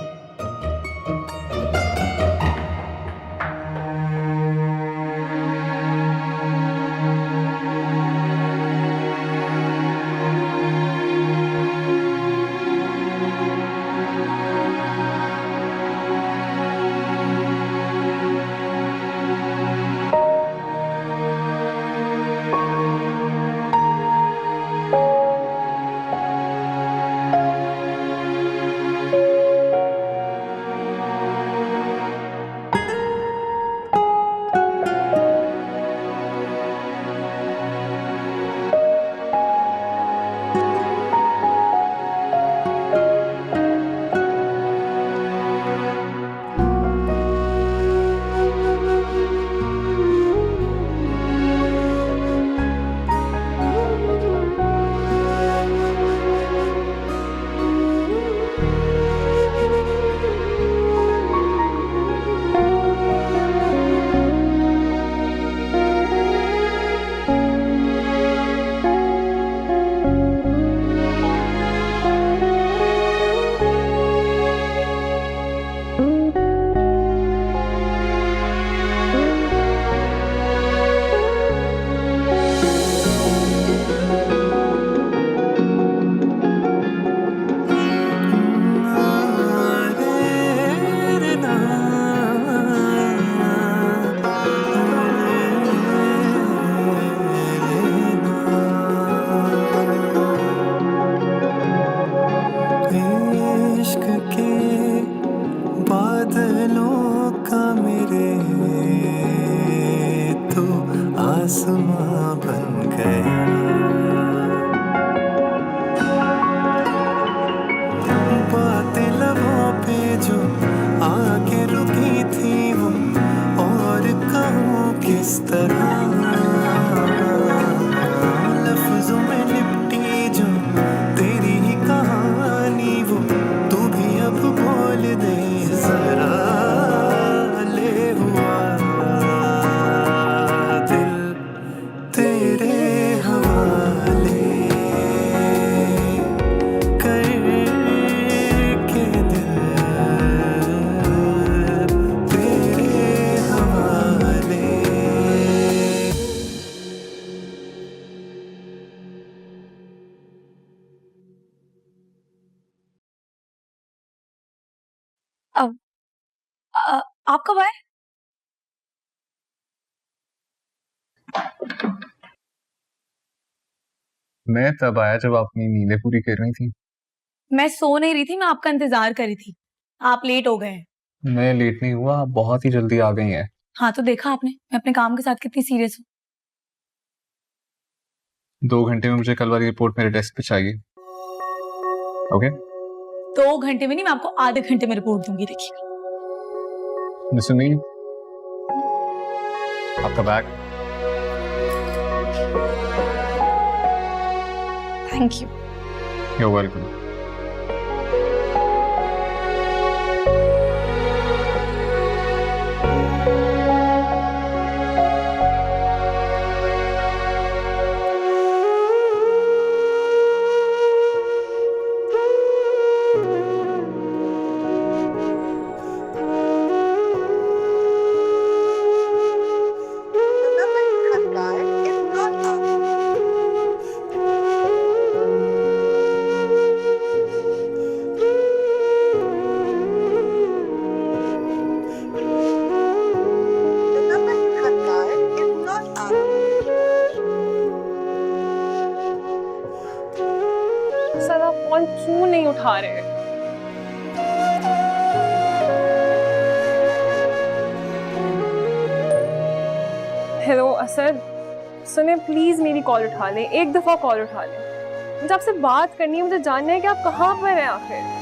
[SPEAKER 8] आसमां बन गया। बातें लबों पे जो आके रुकी थी वो और कहूँ किस तरह, लफ्जों में लिपटी जो तेरी ही कहानी वो तू भी अब बोल दे जरा। ले हुआ दिल तेरे हवाले करके, दिल तेरे हवाले।
[SPEAKER 2] आप कब आए?
[SPEAKER 5] मैं तब आया जब आप अपनी नींदें पूरी कर रही थी।
[SPEAKER 2] मैं सो नहीं रही थी, मैं आपका इंतजार कर रही थी। आप लेट हो गए।
[SPEAKER 5] मैं लेट नहीं हुआ, आप बहुत ही जल्दी आ गई हैं।
[SPEAKER 2] हाँ तो देखा आपने मैं अपने काम के साथ कितनी सीरियस हूँ।
[SPEAKER 5] 2 घंटे में मुझे कल वाली रिपोर्ट मेरे डेस्क पे चाहिए। ओके?
[SPEAKER 2] 2 घंटे में नहीं, मैं आपको आधे घंटे में रिपोर्ट दूंगी, देखिएगा।
[SPEAKER 5] मिस उम्मीद, आपका bag.
[SPEAKER 4] Thank you.
[SPEAKER 5] You're welcome.
[SPEAKER 4] Sir आप फोन क्यों नहीं उठा रहे? हेलो असद, सुने प्लीज मेरी कॉल उठा लें, एक दफा कॉल उठा लें। मुझे आपसे बात करनी है, मुझे जानना है कि आप कहाँ पर हैं आखिर।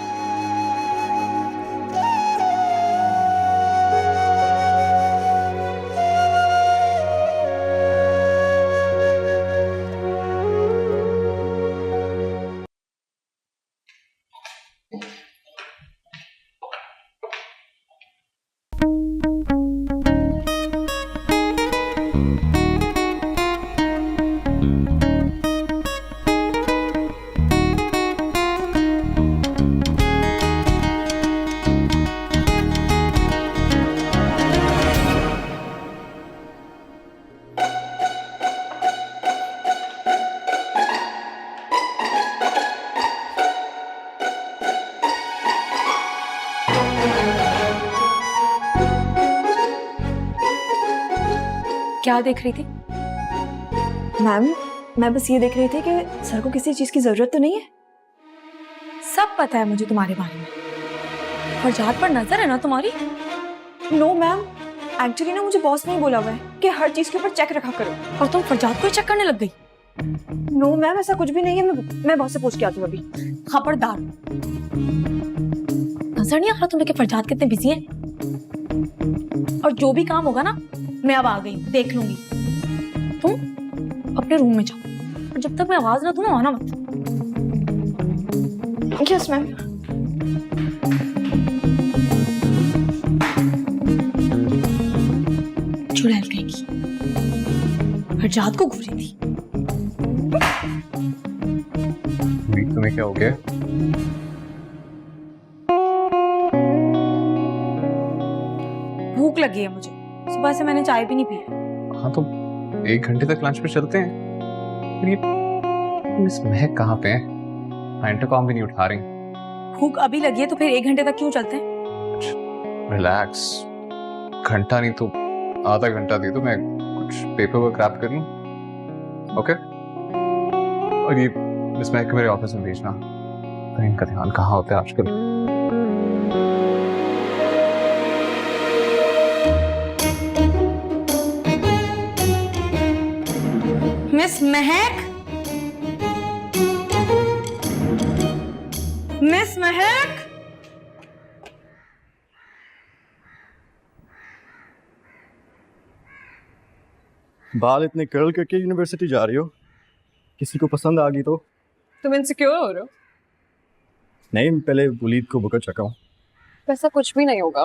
[SPEAKER 1] क्या देख रही थी?
[SPEAKER 2] मैम, मैं बस ये देख रही थी कि सर को किसी चीज की जरूरत तो नहीं है।
[SPEAKER 1] सब पता है मुझे तुम्हारे बारे में। फरजाद पर नजर है ना तुम्हारी?
[SPEAKER 2] नो मैम, एक्चुअली ना मुझे बॉस ने ही बोला हुआ है कि हर चीज के ऊपर चेक रखा करो।
[SPEAKER 1] और तुम फरजाद को ही चेक करने लग गई?
[SPEAKER 2] नो मैम, ऐसा कुछ भी नहीं है। मैं बॉस से पूछ के आती हूँ अभी।
[SPEAKER 1] खबरदार, नजर नहीं आ रहा तुम्हें कि फरजाद कितने बिजी हैं? और जो भी काम होगा ना, मैं अब आ गई, देख लूंगी। तुम अपने रूम में जाओ और जब तक मैं आवाज ना दूं ना, आना मत।
[SPEAKER 2] Yes ma'am.
[SPEAKER 1] चुड़ैल कहेगी, फरजाद को घूरी थी।
[SPEAKER 5] तुम्हें क्या हो गया?
[SPEAKER 1] भूख लगी है मुझे, सुबह से मैंने चाय भी नहीं पी।
[SPEAKER 5] हाँ तो 1 घंटे तक लंच पे चलते हैं। फिर ये मिस महक कहाँ पे है? इंटरकॉम भी नहीं उठा रही।
[SPEAKER 1] भूख अभी लगी है तो फिर 1 घंटे तक क्यों चलते हैं?
[SPEAKER 5] रिलैक्स, घंटा नहीं तो आधा घंटा दे दो, मैं कुछ पेपर वर्क रैप कर लूं। ओके? और ये मिस महक को मेरे ऑफिस में भेजना। कहीं इनका ध्यान कहाँ होता है आजकल?
[SPEAKER 1] मिस महक, मिस महक,
[SPEAKER 13] बाल इतने कर्ल करके यूनिवर्सिटी जा रही हो? किसी को पसंद आ गई तो?
[SPEAKER 11] तुम इनसिक्योर हो रहे हो?
[SPEAKER 13] नहीं, पहले वलीद को बुकर चकाऊं।
[SPEAKER 11] वैसा कुछ भी नहीं होगा।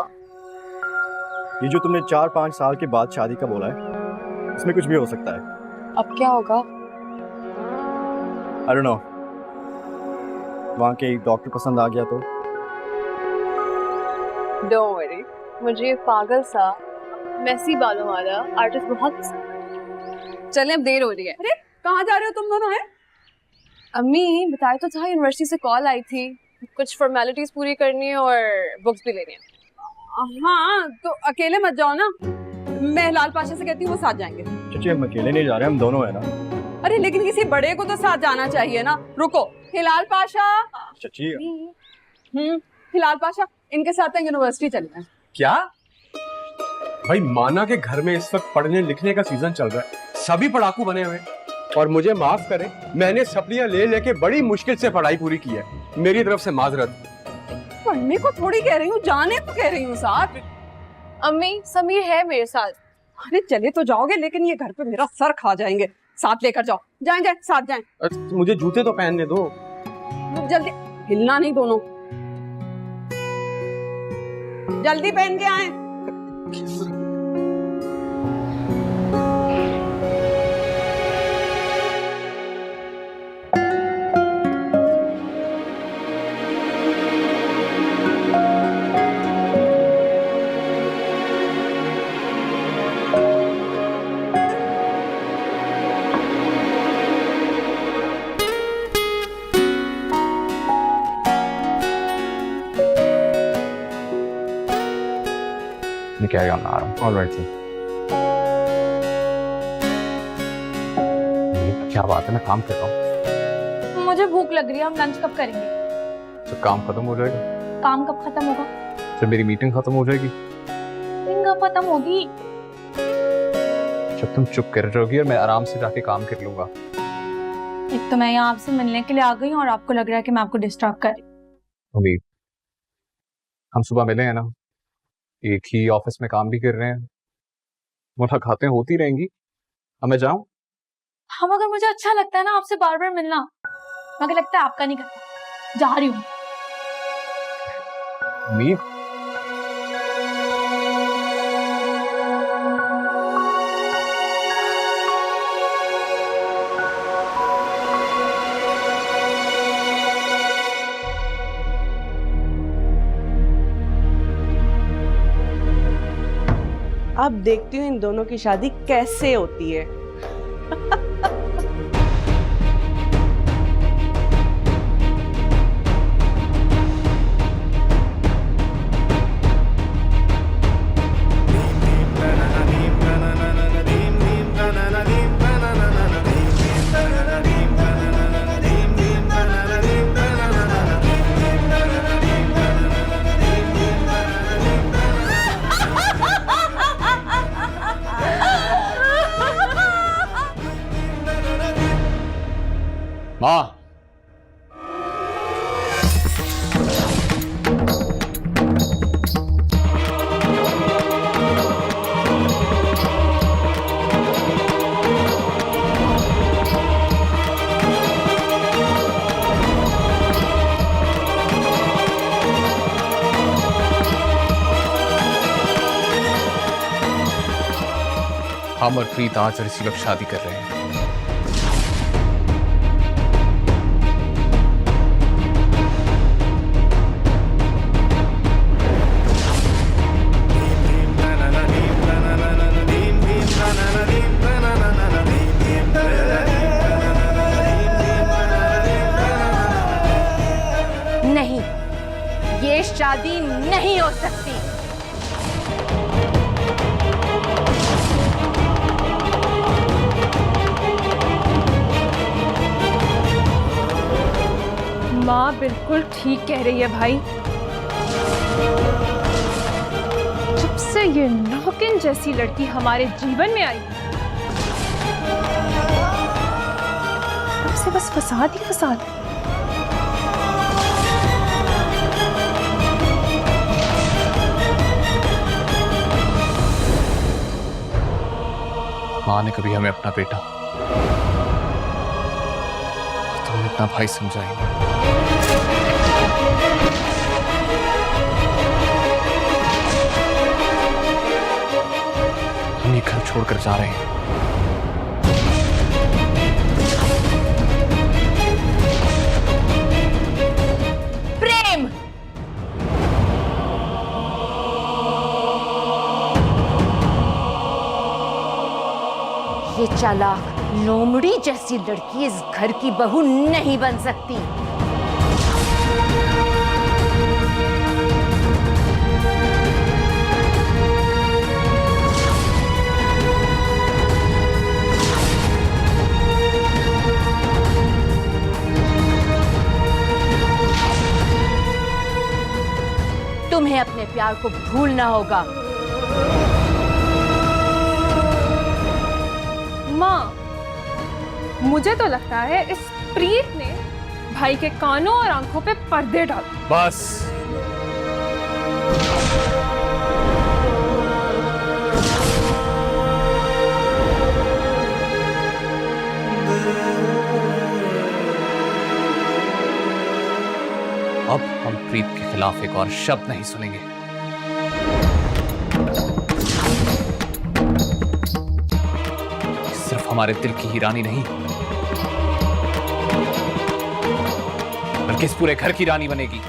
[SPEAKER 13] ये जो तुमने 4-5 साल के बाद शादी का बोला है, इसमें कुछ भी हो सकता है।
[SPEAKER 11] अब क्या होगा?
[SPEAKER 13] आई डोंट नो, वहाँ के डॉक्टर पसंद आ गया तो?
[SPEAKER 11] डोंट वरी, मुझे ये पागल सा मैसी बालों वाला आर्टिस्ट बहुत पसंद है। चलें, अब देर हो रही है। अरे कहाँ जा रहे हो तुम दोनों? हैं? अम्मी बताया तो था, यूनिवर्सिटी से कॉल आई थी, कुछ फॉर्मेलिटीज पूरी करनी है और बुक्स भी लेनी है। हाँ तो अकेले मत जाओ ना, मैं हिलाल पाशा से कहती हूँ, वो साथ जाएंगे।
[SPEAKER 13] चाची हम अकेले नहीं जा रहे, हम दोनों है ना।
[SPEAKER 11] अरे लेकिन किसी बड़े को तो साथ जाना चाहिए ना। रुको, हिलाल पाशा।
[SPEAKER 13] चाची
[SPEAKER 11] हिलाल पाशा, इनके साथ यूनिवर्सिटी चलना है।
[SPEAKER 6] क्या भाई, माना के घर में इस वक्त पढ़ने लिखने का सीजन चल रहा है, सभी पढ़ाकू बने हुए हैं। और मुझे माफ करें, मैंने सप्लियां ले लेके बड़ी मुश्किल से पढ़ाई पूरी की है, मेरी तरफ से माजरत।
[SPEAKER 11] पढ़ने को थोड़ी कह रही हूँ, जाने को कह रही हूँ साथ। अम्मी समीर है मेरे साथ। अरे चले तो जाओगे, लेकिन ये घर पे मेरा सर खा जाएंगे। साथ लेकर जाओ, जाएं जाएं, साथ जाएं।
[SPEAKER 6] मुझे जूते तो पहनने दो।
[SPEAKER 11] जल्दी, हिलना नहीं दोनों, जल्दी पहन के आए।
[SPEAKER 5] क्या आ रहा हूँ। ऑलराइट सर, क्या बात है, मैं काम कर रहा हूँ।
[SPEAKER 1] मुझे भूख लग रही है, हम लंच कब करेंगे?
[SPEAKER 5] जब काम खत्म हो जाएगा।
[SPEAKER 1] काम कब खत्म होगा?
[SPEAKER 5] जब मेरी मीटिंग खत्म हो जाएगी।
[SPEAKER 1] मीटिंग कब खत्म होगी?
[SPEAKER 5] जब तुम चुप कर रहोगी और मैं आराम से जाके काम कर लूंगा।
[SPEAKER 1] एक तो मैं यहाँ आपसे मिलने के लिए आ गई हूँ और आपको लग रहा है कि मैं आपको डिस्टर्ब कर रही हूँ।
[SPEAKER 5] उम्मीद, हम सुबह मिले हैं ना, एक ही ऑफिस में काम भी कर रहे हैं, मुलाकातें होती रहेंगी। अब मैं जाऊं?
[SPEAKER 1] हाँ, मगर मुझे अच्छा लगता है ना आपसे बार बार मिलना, मगर लगता है आपका नहीं करता। जा रही हूँ।
[SPEAKER 5] उम्मीद,
[SPEAKER 9] अब देखती हूँ इन दोनों की शादी कैसे होती है।
[SPEAKER 5] हम और प्रीत आज और इसी वक्त शादी कर रहे हैं।
[SPEAKER 10] नहीं, ये शादी नहीं हो सकती।
[SPEAKER 4] माँ बिल्कुल ठीक कह रही है भाई। जब से ये नौकिन जैसी लड़की हमारे जीवन में आई, तब से बस फसाद ही फसाद।
[SPEAKER 5] माँ ने कभी हमें अपना बेटा, तुमने अपना भाई समझा ही नहीं। हम ये घर छोड़कर जा रहे हैं।
[SPEAKER 10] प्रेम, ये चालाक लोमड़ी जैसी लड़की इस घर की बहू नहीं बन सकती। तुम्हें अपने प्यार को भूलना होगा।
[SPEAKER 4] माँ, मुझे तो लगता है इस प्रीत ने भाई के कानों और आंखों पे पर्दे डाल।
[SPEAKER 5] बस अब हम प्रीत के खिलाफ एक और शब्द नहीं सुनेंगे। सिर्फ हमारे दिल की ही रानी नहीं, बल्कि इस पूरे घर की रानी बनेगी।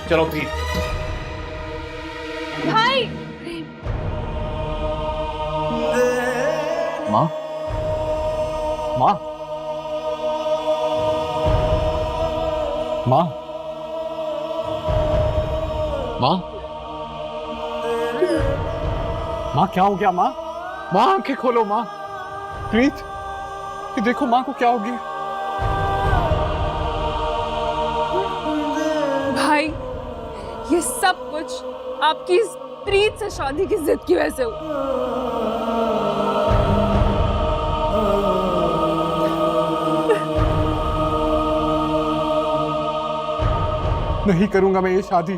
[SPEAKER 5] चलो प्रीत।
[SPEAKER 4] भाई,
[SPEAKER 5] माँ, माँ, माँ, माँ,
[SPEAKER 13] माँ क्या हो गया माँ?
[SPEAKER 5] माँ आंखें खोलो माँ।
[SPEAKER 13] प्रीत, ये देखो माँ को क्या हो गया।
[SPEAKER 4] भाई, ये सब कुछ आपकी इस प्रीत से शादी की जिद की वजह से हुआ।
[SPEAKER 13] नहीं करूंगा मैं ये शादी।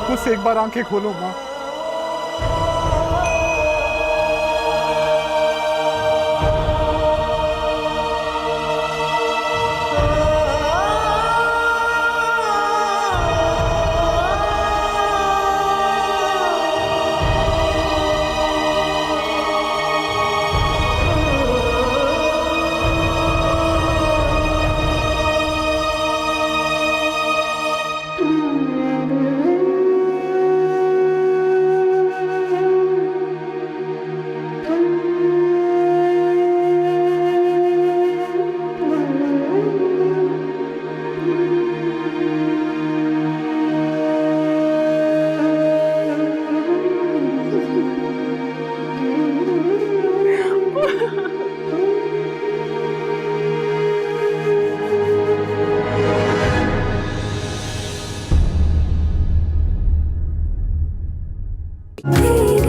[SPEAKER 13] बस एक बार आंखें खोलो माँ।
[SPEAKER 8] तेरे